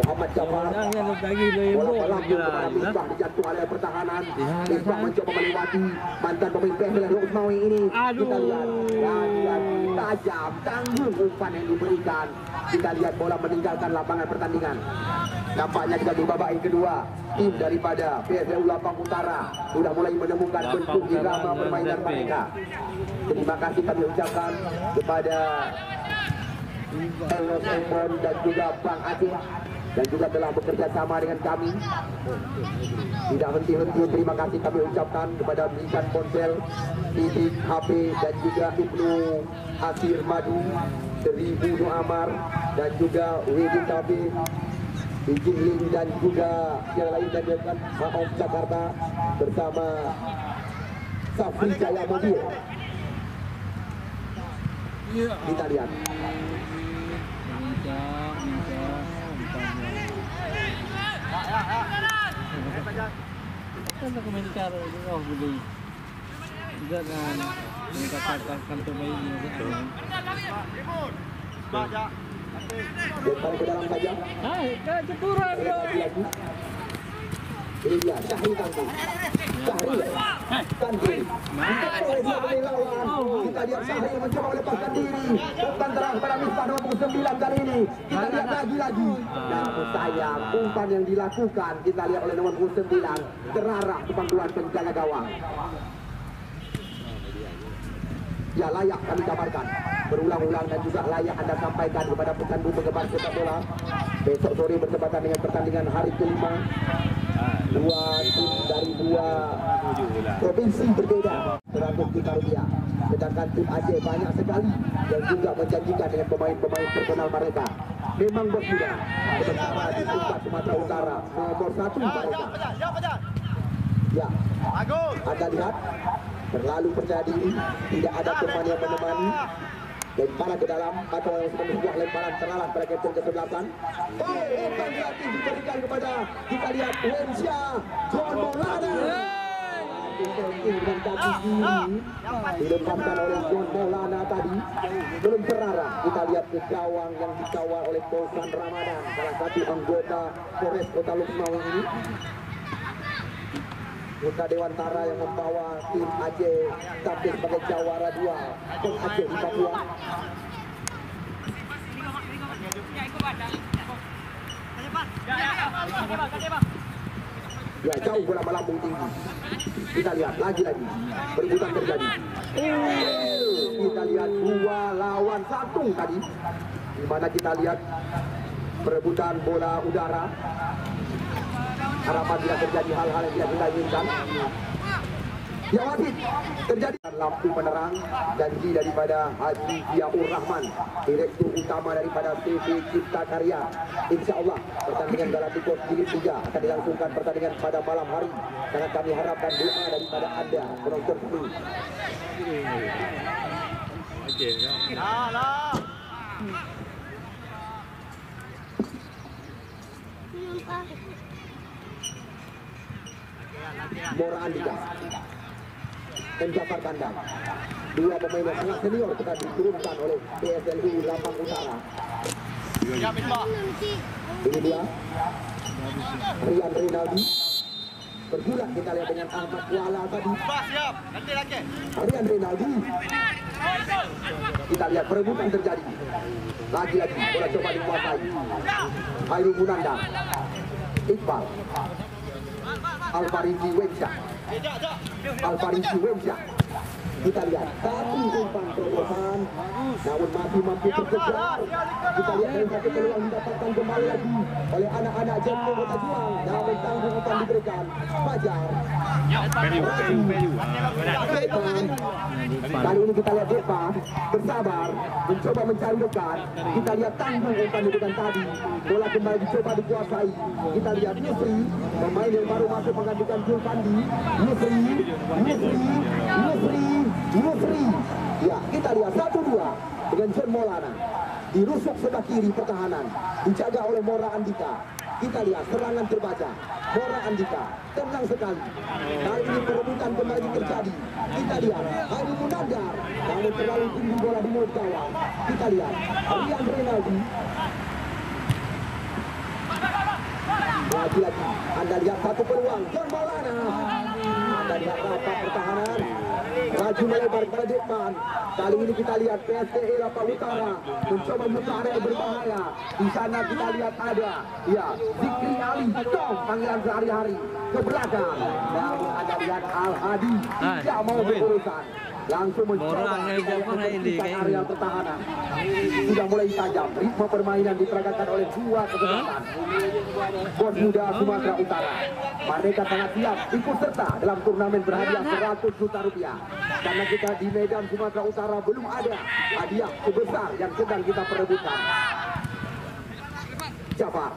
Muhammad Jafar bola melambung kepada Misbah di jantung area pertahanan. Misbah mencoba melewati mantan pemain PSL Rosmawi ini. Kita lihat lagi-lagi tajam tanggung umpan yang diberikan. Kita lihat bola meninggalkan lapangan pertandingan. Nampaknya juga di babak yang kedua tim daripada PSL Lapang Utara sudah mulai menemukan bentuk irama permainan mereka. Terima kasih kami ucapkan kepada Elos Embon dan juga Bang Aceh dan juga telah bekerja sama dengan kami. Tidak henti-henti terima kasih kami ucapkan kepada Misan Ponsel, Titik HP dan juga Ibnu Asir Madu, Seribu Nuamar dan juga Wedin Tabi, Ijin dan juga yang lain dan dengan Maom Jakarta bersama Safri Jaya Mobil. Kita lihat Kan komentar oh boleh tidak kan mengatakan pemain depan ke dalam saja. cepuran Ini dia Syahri Tanti. Syahri Tanti. Kita oleh dua pemain lawan. Kita lihat Syahri mencoba melepaskan diri. Umpan terang pada Miftah nomor 9 kali ini. Kita lihat lagi-lagi. Namun sayang umpan yang dilakukan kita lihat oleh nomor 9 terarah ke pangkuan penjaga gawang. Ya, layak kami kabarkan berulang-ulang dan juga layak Anda sampaikan kepada pecandu penggemar sepak bola. Besok sore bertepatan dengan pertandingan hari kelima. Dua tim dari dua provinsi berbeda Rp100 juta. Sedangkan tim Aceh banyak sekali yang juga menjanjikan dengan pemain-pemain terkenal mereka. Memang bos muda. Sementara di tempat Sumatera Utara nomor 1 mereka. Ya, Anda lihat terlalu percaya diri, tidak ada teman yang menemani. Lemparan ke dalam atau sebuah lemparan terlalu pada kapten kesebelasan. Umpan gratis diberikan kepada kita lihat Wensya John Maulana. Dengan kaki kiri dilepaskan oleh John Maulana tadi belum terarah. Kita lihat ke gawang yang dikawal oleh Bosan Ramadan, salah satu anggota Polres Kota Luxmawi ini. Putra Dewantara yang membawa tim Aceh tampil sebagai jawara 2 tim Aceh di Papua. Ya, jauh bola melambung tinggi. Kita lihat lagi-lagi perebutan terjadi. Kita lihat 2 lawan 1 tadi, di mana kita lihat perebutan bola udara. Harapan tidak terjadi hal-hal yang tidak kita inginkan. Ya, wasit terjadi lampu penerang janji daripada Haji Ziaur Rahman, Direktur Utama daripada CV Cipta Karya. Insya Allah pertandingan Galacticos Jilid 3 akan dilangsungkan pertandingan pada malam hari. Sangat kami harapkan doa daripada Anda penonton kami. Mora Andika dan Jafar Kandang, 2 pemain yang sangat senior sudah diturunkan oleh PSLU Lampang Utara. Ini dia Rian Rinaldi bergulat, kita lihat dengan Ahmad Kuala tadi. Rian Rinaldi, kita lihat perebutan terjadi. Lagi-lagi bola coba dikuasai Hairul Munanda, Iqbal, Alfarisi Wensya. Kita lihat satu umpan terobosan, namun masih mampu terkejar. Kita lihat dari satu peluang didapatkan kembali lagi oleh anak-anak Jepang Kota Juang. Namun tanggung umpan diberikan Fajar. Kali ini kita lihat Depa bersabar mencoba mencari dekat. Kita lihat tanggung umpan diberikan tadi. Bola kembali dicoba dikuasai. Kita lihat Yusri, pemain yang baru masuk menggantikan Julfandi. Yusri. Ya, kita lihat 1-2 dengan John Maulana. Dirusuk sebelah kiri pertahanan, dijaga oleh Mora Andika. Kita lihat serangan terbaca. Mora Andika tenang sekali. Kali ini perebutan kembali terjadi. Kita lihat Hairul Munandar, namun terlalu tinggi bola di mulut gawang. Kita lihat Rian Rinaldi. Lagi-lagi Anda lihat satu peluang John Maulana. Anda lihat rapat pertahanan, maju melebar kepada depan. Kali ini kita lihat PSTE Lampang Utara mencoba membuka area berbahaya. Di sana kita lihat ada Zikri Ali Tom, panggilan sehari-hari ke belakang. Namun Anda lihat Al Hadi tidak mau berurusan, langsung mencoba membersihkan area pertahanan. Sudah mulai tajam ritme permainan diperagakan oleh 2 kesempatan. Bos muda Sumatera Utara, mereka sangat siap ikut serta dalam turnamen berhadiah Rp100 juta. Karena kita di Medan Sumatera Utara belum ada hadiah sebesar yang sedang kita perebutkan. Jafar,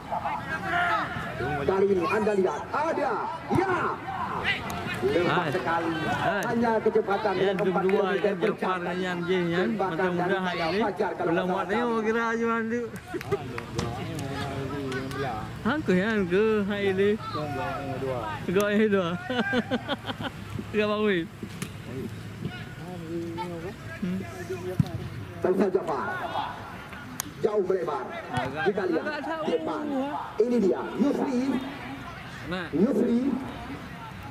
kali ini Anda lihat ada, lemah sekali, hanya kecepatan yang 4 km per jam. Mudah-mudahan ini belum waktunya mau kira aja tu. Aku yang ke hari ini. Kau yang dua. Tiga bangun. Faisal Jafar jauh melebar. Kita lihat depan. Ini dia Yusri Nah, Yusri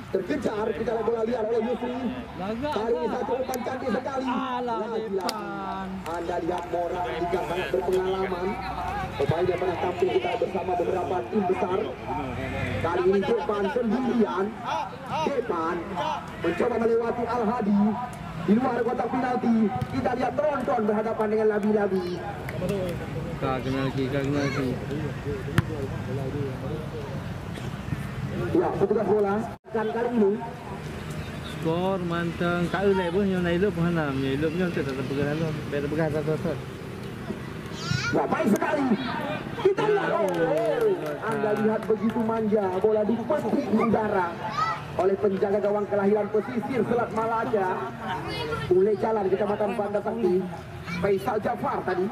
terkejar, kita lihat bola liar oleh Yusri. lagak. Kali ini satu umpan cantik sekali. Alah, Lagi-lagi. depan. Anda lihat Mora juga sangat berpengalaman. Pemain yang pernah tampil kita bersama beberapa tim besar. Kali ini Depan sendirian. Depan mencoba melewati Al-Hadi di luar kotak penalti. Kita lihat Tronton berhadapan dengan Labi-Labi. Kena lagi. Ya, petugas bola kan kali ini Skor manteng. Kak ulai pun yang naik pun hanam. Yang ilupnya tetap pegang lalu. Biar pegang satu. ya, baik sekali. Kita lihat, Anda lihat begitu manja, bola dipetik di udara oleh penjaga gawang kelahiran pesisir Selat Malaka, Ule Jalan, Kecamatan Banda Sakti, Faisal Jafar tadi.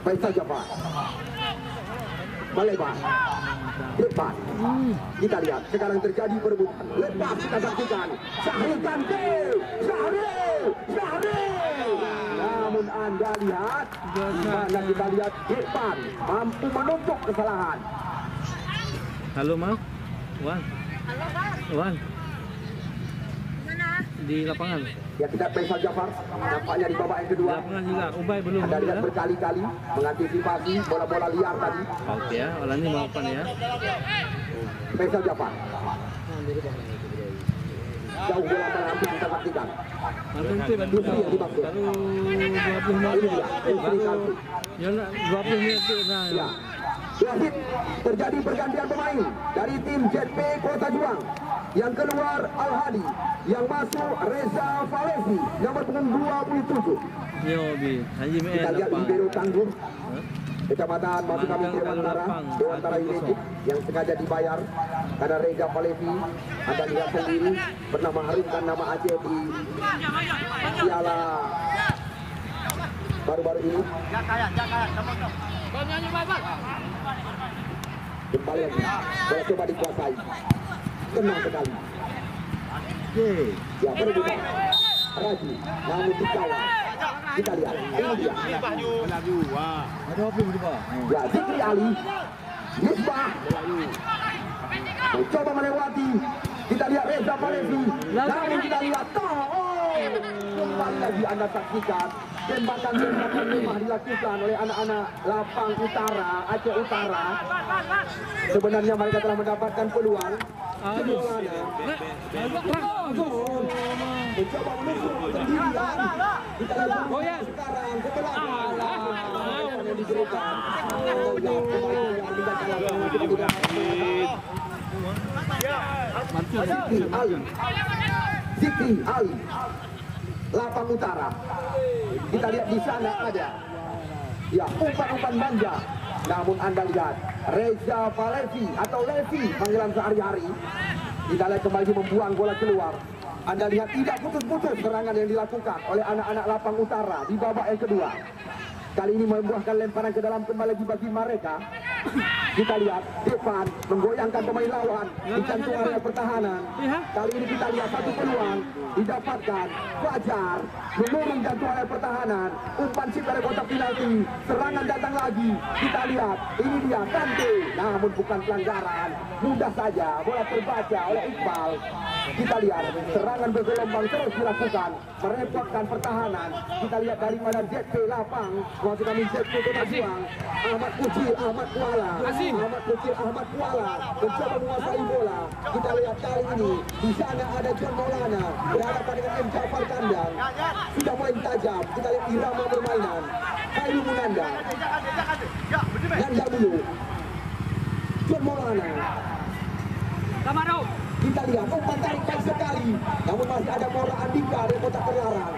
Faisal Jafar melebar depan. Kita lihat sekarang terjadi perebutan, lepas kita saksikan Syahril Kante, Syahril. Namun Anda lihat mana kita lihat depan mampu menutup kesalahan. Halo, Mak. Wan. Halo, Bang. Wan. Mana? Di lapangan. Ya, kita Faisal Jafar nampaknya di babak yang kedua. Lapangan juga. Ubay belum. Anda lihat berkali-kali mengantisipasi bola-bola liar tadi. Oke ya. Orang ini mau apa ya? Faisal Jafar. Jauh bola hampir kita saksikan. Mantap itu baru Yusri yang dimaksud. 20 menit. Ini dia, Yusri Kante. Ya nak 20 menit tu nah. Ya. Wasit, terjadi pergantian pemain dari tim JP Kota Juang. Yang keluar Al-Hadi, yang masuk Reza Valesi, nomor punggung 27. Yo bi. Haji Mel Kita lihat lapang. Libero Tangguh, Kecamatan maksud kami Dewantara United yang sengaja dibayar karena Reza Valesi. Anda lihat sendiri pernah mengharumkan nama Aceh di Piala baru-baru ini. Kembali lagi, bola coba dikuasai. Tenang sekali. Ya, berbeda. Raji, namun dikawal. Kita lihat, ini dia. Ada apa berubah? Ya, Zikri Ali. Misbah. Mencoba melewati. Kita lihat Reza Valesi. Namun kita lihat. Kembali lagi Anda saksikan. Tembakan-tembakan memang dilakukan oleh anak-anak Lapang Utara, Aceh Utara. Sebenarnya mereka telah mendapatkan peluang. Semuanya mencoba menusuk sendirian. Kita lihat sekarang ke belakang. Yang diberikan. Zikri Ali. Lapang Utara. Kita lihat di sana ada. Ya, umpan-umpan manja. Namun Anda lihat Reza Valesi atau Levi panggilan sehari-hari. Kita lihat kembali membuang bola keluar. Anda lihat tidak putus-putus serangan yang dilakukan oleh anak-anak Lapang Utara di babak yang kedua. Kali ini membuahkan lemparan ke dalam kembali lagi bagi mereka. Kita lihat depan menggoyangkan pemain lawan di jantung area pertahanan. Kali ini kita lihat satu peluang didapatkan. Fajar menurun jantung area pertahanan. Umpan chip dari kotak penalti. Serangan datang lagi. Kita lihat ini dia Kante. Namun bukan pelanggaran. Mudah saja bola terbaca oleh Iqbal. Kita lihat serangan bergelombang terus dilakukan, merepotkan pertahanan. Kita lihat daripada JP Lapang, maksud kami JP Kota Juang, Ahmad Kucil, Ahmad Kuala, Ahmad Kuala mencoba menguasai bola. Kita lihat kali ini di sana ada John Maulana berhadapan dengan M. Jafar Kandang. Sudah main tajam. Kita lihat irama permainan. Khairul Munanda, Nanda Bulu, John Maulana. Kita lihat umpan tarik baik sekali. Namun masih ada Mora Andika dari kotak terlarang.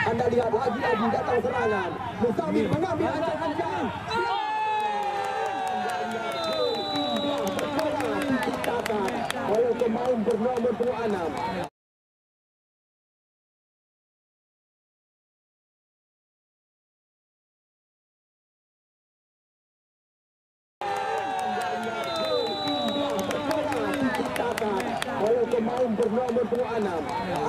Anda lihat lagi-lagi datang serangan. Mustamir mengambil ancang-ancang. Oleh pemain bernomor 26. Oleh pemain pemain bernomor 26.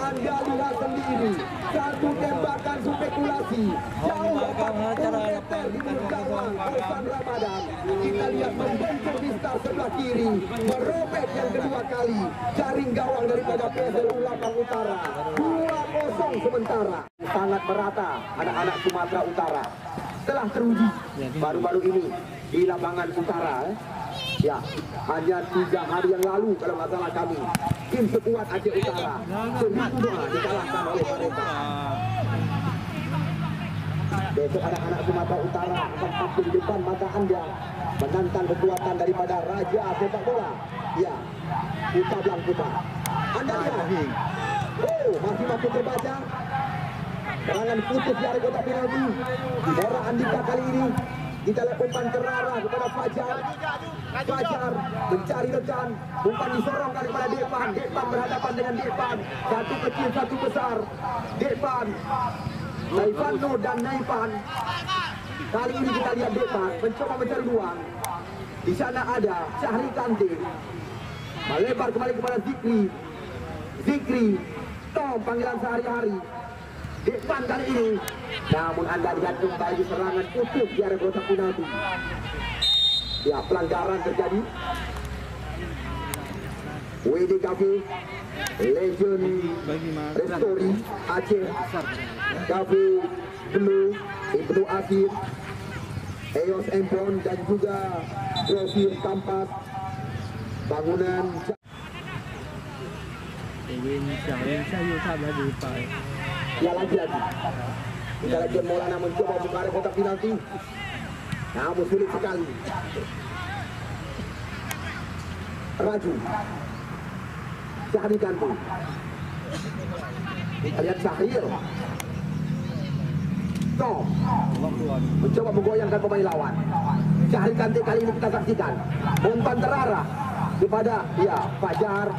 Anda lihat sendiri, satu tembakan spekulasi jauh 40 meter di mulut gawang Hasan Ramadan. Kita lihat membentur di start sebelah kiri, merobek yang kedua kali jaring gawang daripada PSL Ulapang Utara. 2-0 sementara. Sangat merata anak-anak Sumatera Utara. Telah teruji baru-baru ini di lapangan utara. Ya, hanya 3 hari yang lalu kalau nggak salah kami, tim sekuat Aceh Utara 1-2 dikalahkan oleh mereka. Besok anak-anak Sumatera Utara akan tampil di depan mata Anda menantang kekuatan daripada Raja Sepak Bola. Ya, Putra Blang Putra. Anda lihat, oh masih mampu terbaca. Serangan putus dari kotak penalti. Orang Andika kali ini kita lihat umpan terarah kepada Fajar. Fajar mencari rekan, umpan disorongkan kepada Depan. Depan berhadapan dengan Depan. Satu kecil, satu besar. Depan, Naifano dan Naifan. Kali ini kita lihat Depan mencoba mencari ruang. Di sana ada Syahri Kante. Melebar kembali kepada Zikri. Zikri, Tom panggilan sehari-hari. Depan kali ini, namun Anda lihat kembali serangan putus di area kotak penalti. Ya, pelanggaran terjadi. WDKB Legend Restori Aceh, Cafe Blue, Ibnu Asir, Eos Empon dan juga Profil Kampas Bangunan. Ya lagi. Kita lagi Maulana mencoba buka area kotak penalti. Namun sulit sekali. Raju. Syahri Kante. Kita lihat Syahrir. Tom. Mencoba menggoyangkan pemain lawan. Syahri Kante kali ini kita saksikan. Umpan terarah kepada ya Fajar.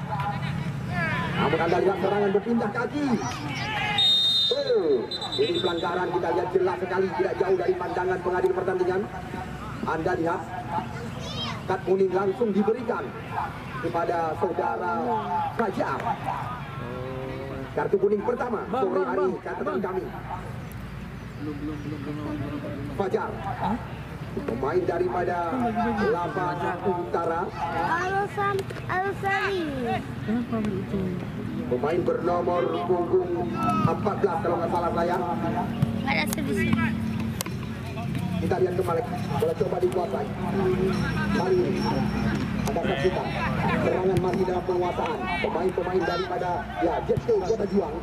Namun Anda lihat serangan berpindah kaki. Oh, ini pelanggaran kita lihat jelas sekali, tidak jauh dari pandangan pengadil pertandingan. Anda lihat kad kuning langsung diberikan kepada saudara Fajar. Kartu kuning pertama sore hari ini, catatan kami. Fajar, pemain daripada Lapang Utara. Pemain bernomor punggung 14 kalau nggak salah saya. Ada sedih. Kita lihat kembali, bola coba dikuasai. Kali ini ada saksikan serangan masih dalam penguasaan pemain-pemain daripada ya JT Kota Juang.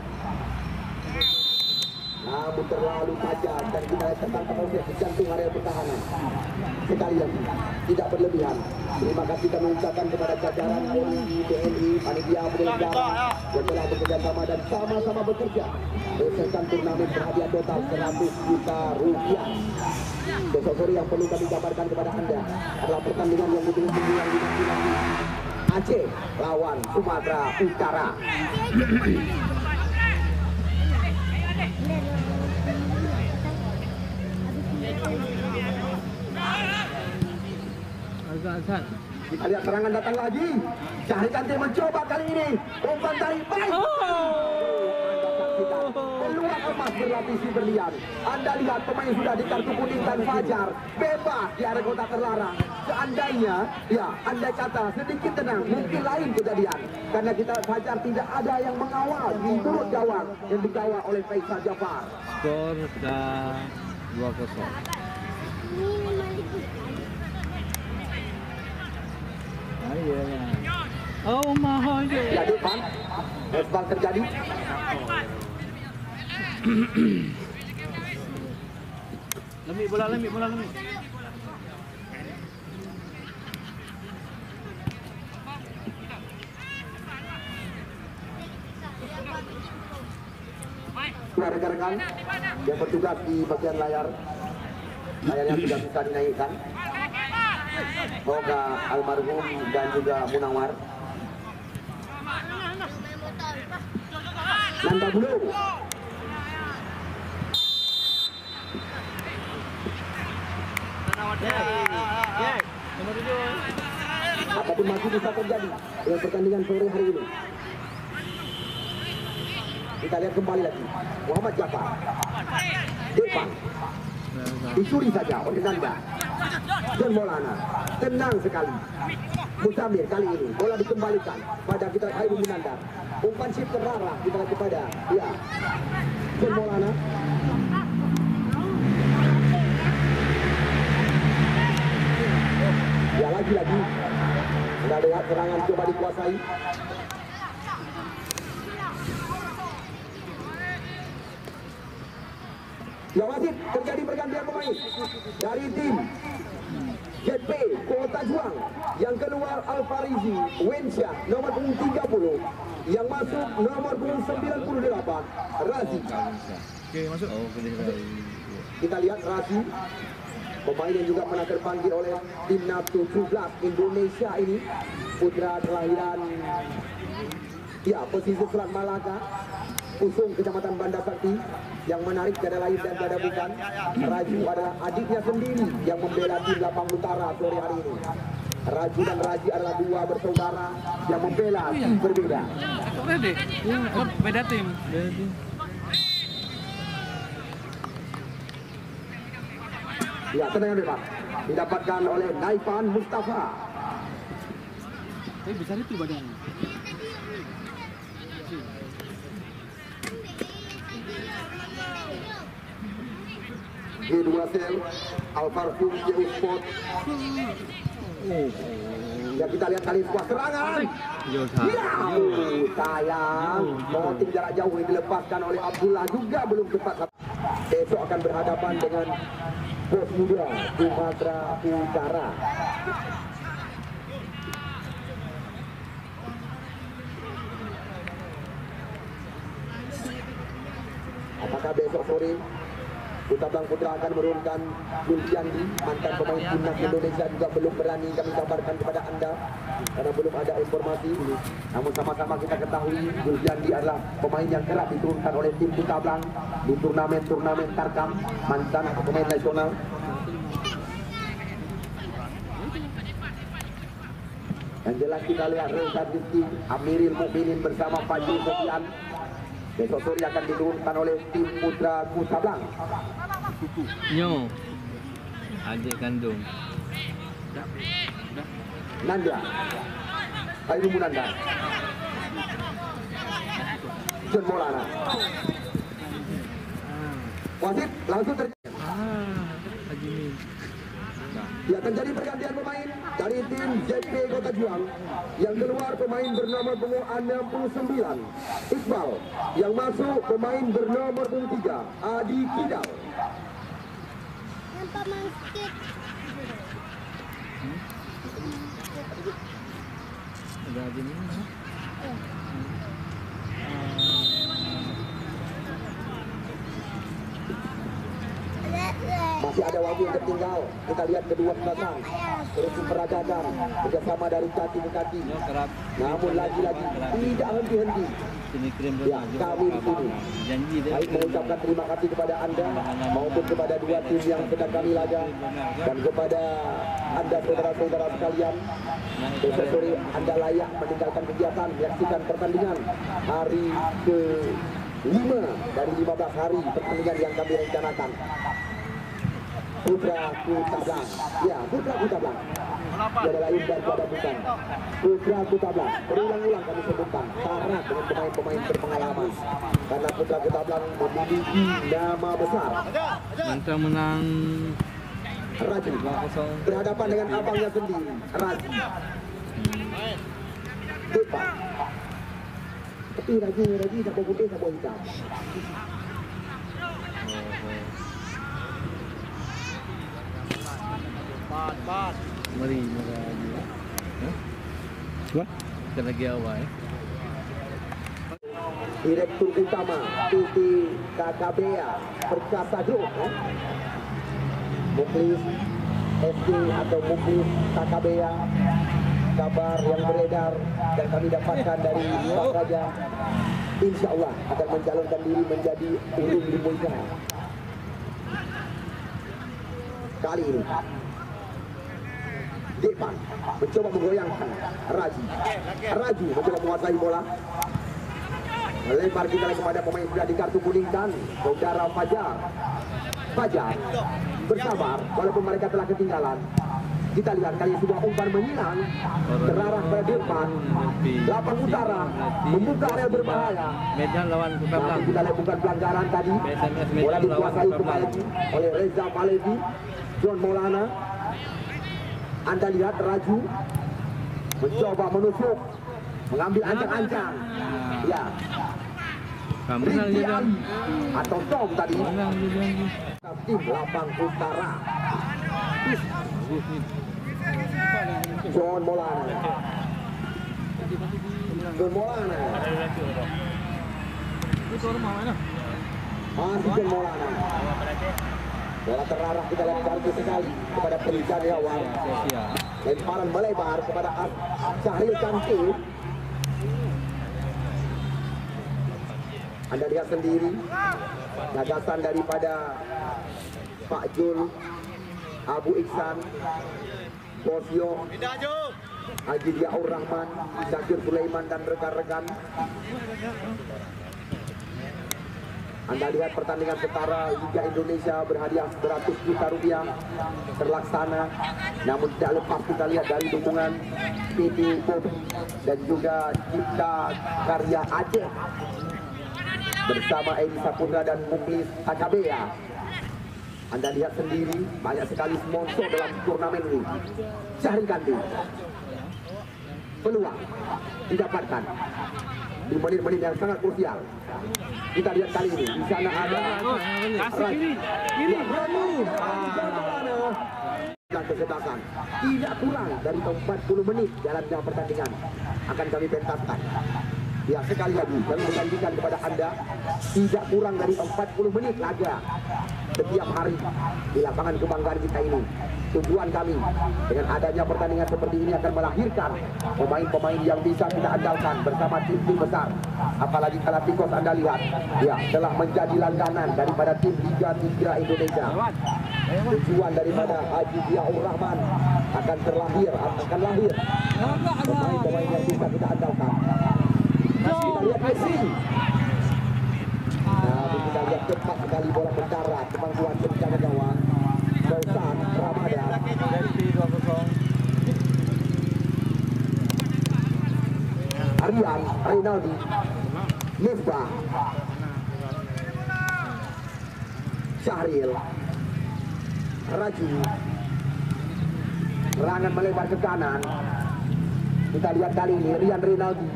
Namun terlalu tajam dan kita lihat tentang proses di jantung area pertahanan. Sekali lagi, tidak berlebihan. Terima kasih kami ucapkan kepada jajaran TNI, TNI, panitia penyelenggara yang telah bekerja sama dan sama-sama bekerja menyelesaikan turnamen berhadiah total 100 juta rupiah. Besok sore yang perlu kami kabarkan kepada Anda adalah pertandingan yang betul-betul yang dinanti-nanti. Aceh lawan Sumatera Utara. Kita lihat serangan datang lagi. Syahri Kante mencoba kali ini. Umpan tarik baik. Peluang emas berlapisi berlian. Anda lihat pemain sudah di kartu kuning dan Fajar bebas di area kotak terlarang. Seandainya, ya, andai kata sedikit tenang, mungkin lain kejadian. Karena kita Fajar tidak ada yang mengawal di mulut gawang yang dikawal oleh Faisal Jafar. Skor sudah 2-0. Oh mahal je. Ya depan, esbal terjadi. Lemik bola, lemik bola, lemik. Rekan-rekan yang bertugas di bagian layar, layarnya sudah bisa dinaikkan. Semoga almarhum dan juga Munawar. Nanda Bulu. Apapun masih bisa terjadi dengan pertandingan sore hari ini. Kita lihat kembali lagi. Muhammad Jafar. Depan. Dicuri saja oleh Nanda. John Maulana. Tenang sekali. Musamir kali ini. Bola dikembalikan pada kita Khairul Nanda. Umpan chip terarah kita kepada ya. John Maulana. Ya lagi-lagi. Kita lihat serangan coba dikuasai. Yang masih terjadi pergantian pemain dari tim JP Kota Juang. Yang keluar Alfarizi Wensyah nomor punggung 30, yang masuk nomor punggung 98 Razi. Oke, masuk. Oh, pilih Razi. Kita lihat Razi, pemain yang juga pernah terpanggil oleh timnas 17 Indonesia ini, putra kelahiran ya pesisir Selat Malaka, Usung Kecamatan Banda Sakti. Yang menarik tiada lain dan tiada bukan, Raju adalah adiknya sendiri yang membela tim Lapang Utara sore hari ini. Raju dan Raji adalah dua bersaudara yang membela tim berbeda. Udah deh. Beda tim. Ya, tendangan bebas didapatkan oleh Naifan Mustafa. Tapi besar itu badannya. G2 Sel, Alfarfum Sport. Ya, kita lihat kali sebuah serangan. Ya, sayang. Moting jarak jauh yang dilepaskan oleh Abdullah juga belum tepat. Besok akan berhadapan dengan bos muda Sumatera Utara. Apakah besok sore Kutabang Putra akan menurunkan Zulfiandi, mantan pemain timnas Indonesia, juga belum berani kami kabarkan kepada Anda karena belum ada informasi. Namun sama-sama kita ketahui Zulfiandi adalah pemain yang kerap diturunkan oleh tim Kutabang di turnamen-turnamen Tarkam, mantan pemain nasional. Yang jelas kita lihat Rezat Rizki, Amiril Mukminin bersama Fajri Sofian. Besok sore akan diturunkan oleh tim Putra Kutabang. Nyo, adik kandung. Nanda, Khairul Munanda, John Maulana. Wasit langsung terjadi. Haji Min. Ya, terjadi pergantian pemain dari tim JP Kota Juang. Yang keluar pemain bernama punggung 69 Iqbal, yang masuk pemain bernomor punggung 3 Adi Kidal. Nampak masjid. Ada Haji Min. Masih ada waktu yang tertinggal. Kita lihat kedua pasang terus diperagakan kerjasama dari kaki ke kaki. Nyo kerap. Namun lagi-lagi tidak henti-henti. Sini kirim Ya, kami di sini janji dia. baik mengucapkan terima kasih kepada Anda maupun kepada dua tim yang sedang kami laga, dan kepada Anda saudara-saudara sekalian. Besok sore Anda layak meninggalkan kegiatan, menyaksikan pertandingan hari ke-5 dari 15 hari pertandingan yang kami rencanakan. Putra Kutabang, ya, Putra Kutabang. Tiada lain dan tiada bukan. Putra Kutabang, berulang-ulang kami sebutkan, syarat dengan pemain-pemain berpengalaman. Karena Putra Kutabang memiliki nama besar. Mantan menang Raji 2-0. berhadapan dengan abangnya sendiri, Raji. Depan. Tapi Raji tak bawa putih, tak bawa hitam. Mari lagi. Wah, kita lagi awal. Direktur Utama PT KKBA Perkasa Group, Muklis SD atau Muklis KKBA. Kabar yang beredar dan kami dapatkan dari Pak Raja, insya Allah akan mencalonkan diri menjadi ulun Limuika. Kali ini Depan mencoba menggoyangkan Raji. Raju mencoba menguasai bola. Melempar kita kepada pemain sudah di kartu kuningkan, saudara Fajar. Fajar bersabar walaupun mereka telah ketinggalan. Kita lihat kali sebuah umpan menyilang terarah ke depan. Lapang utara membuka area berbahaya. Medan lawan Kota Namun Blang. kita lihat bukan pelanggaran tadi. PSMS Bola Medan lawan dikuasai Kota Blang. kembali oleh Reza Palevi. John Maulana. Anda lihat Raju mencoba menusuk, mengambil ancang-ancang. Ya, Kamu menang Rizky juga. Ali atau Tom tadi. Menang juga. Tim Lapang Utara. Bagus ni. John Maulana. John Maulana. Itu rumah mana? Masih John Maulana. Bola terarah kita lihat cantik sekali kepada pencari awal. Sia-sia. Lemparan melebar kepada Syahril Kanti. Anda lihat sendiri gagasan daripada Pak Jul, Abu Iksan, Bosyo, Haji Diaur Rahman, Syakir Sulaiman dan rekan-rekan. Anda lihat pertandingan setara Liga Indonesia berhadiah 100 juta rupiah terlaksana. Namun tidak lepas kita lihat dari dukungan PT Pop dan juga Cipta Karya Aceh bersama Edi Saputra dan Muklis Akabea. Anda lihat sendiri banyak sekali sponsor dalam turnamen ini. Syahril Kanti peluang didapatkan di menit-menit yang sangat krusial. Kita lihat kali ini di sana ada Kasih kiri. dan kesebelasan tidak kurang dari 40 menit jalannya pertandingan akan kami pentaskan. Ya, sekali lagi kami menjanjikan kepada Anda tidak kurang dari 40 menit laga setiap hari di lapangan kebanggaan kita ini. Tujuan kami dengan adanya pertandingan seperti ini akan melahirkan pemain-pemain yang bisa kita andalkan bersama tim-tim besar. Apalagi Galacticos Anda lihat, ya telah menjadi langganan daripada tim Liga 3 Indonesia. Tujuan daripada Haji Diaur Rahman akan lahir pemain-pemain yang bisa kita andalkan. Kita lihat Messi. Nah, kita lihat cepat sekali bola mendarat kemampuan bencana gawang. Sultan Ramadan. Ganti 2-0. Aryan Rinaldi. Misbah. Syahril. Raju. Serangan melebar ke kanan. Kita lihat kali ini Rian Rinaldi.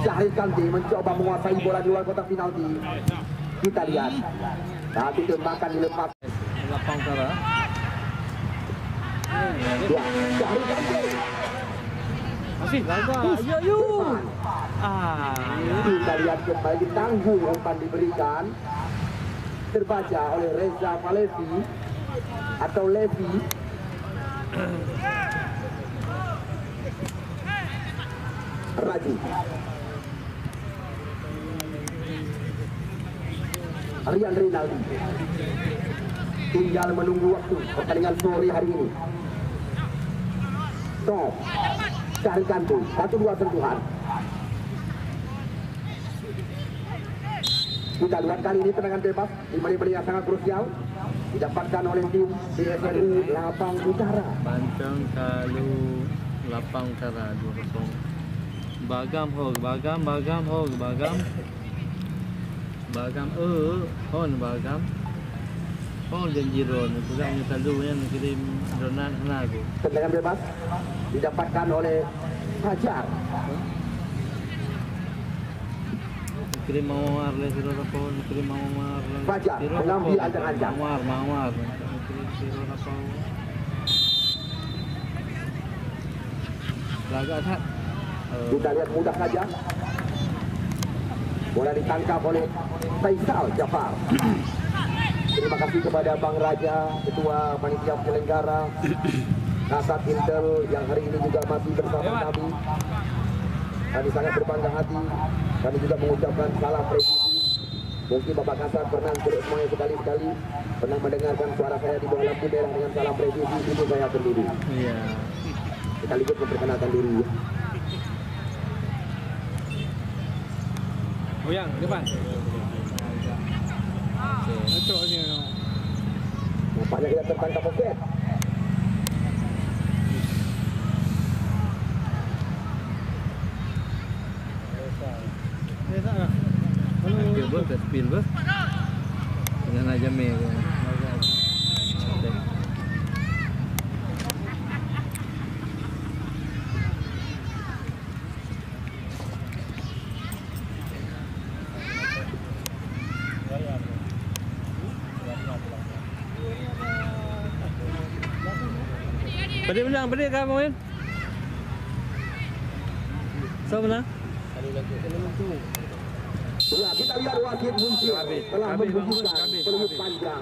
Syahril Kanti mencoba menguasai bola di luar kotak penalti. Kita lihat. Tapi tembakan dilepas. Lapang Utara. Ya, Syahril Kanti. Masih laga. Yuk. Kita lihat kembali tangguh umpan diberikan. Terbaca oleh Reza Palevi atau Levi. Raju. Rian Rinaldi. Tinggal menunggu waktu pertandingan sore hari ini. Top. Syahril Kanti. 1-2 sentuhan. Kita lihat kali ini tendangan bebas di menit-menit yang sangat krusial didapatkan oleh tim PSRU Lapang Utara. Banteng Kalu Lapang Utara 2-0. Bagam hon bagam hon janji ron kurang Kalu yang kirim donan aku. Tendangan bebas didapatkan oleh Fajar. Kirim mawar le siro rapon kirim mawar Fajar mengambil ancang-ancang. mawar kirim siro rapon laga tak Kita lihat mudah saja. Bola ditangkap oleh Faisal Jafar. Terima kasih kepada Bang Raja, Ketua Panitia Penyelenggara Kasat Intel yang hari ini juga masih bersama kami. Kami sangat berbangga hati. Kami juga mengucapkan salam presisi. Mungkin Bapak Kasat pernah turut semuanya sekali-sekali pernah mendengarkan suara saya di bawah lampu merah dengan salam presisi. Itu saya sendiri. iya Sekaligus memperkenalkan diri. Oh yang depan. Cocok ni. Nampaknya kita tertangkap poket. Tak lah. Spill ber, spill ber. Dengan aja me. Pada menang, pada kamu kan? So menang? Ya, kita lihat wasit muncul telah Habis, membunyikan habis. peluit panjang.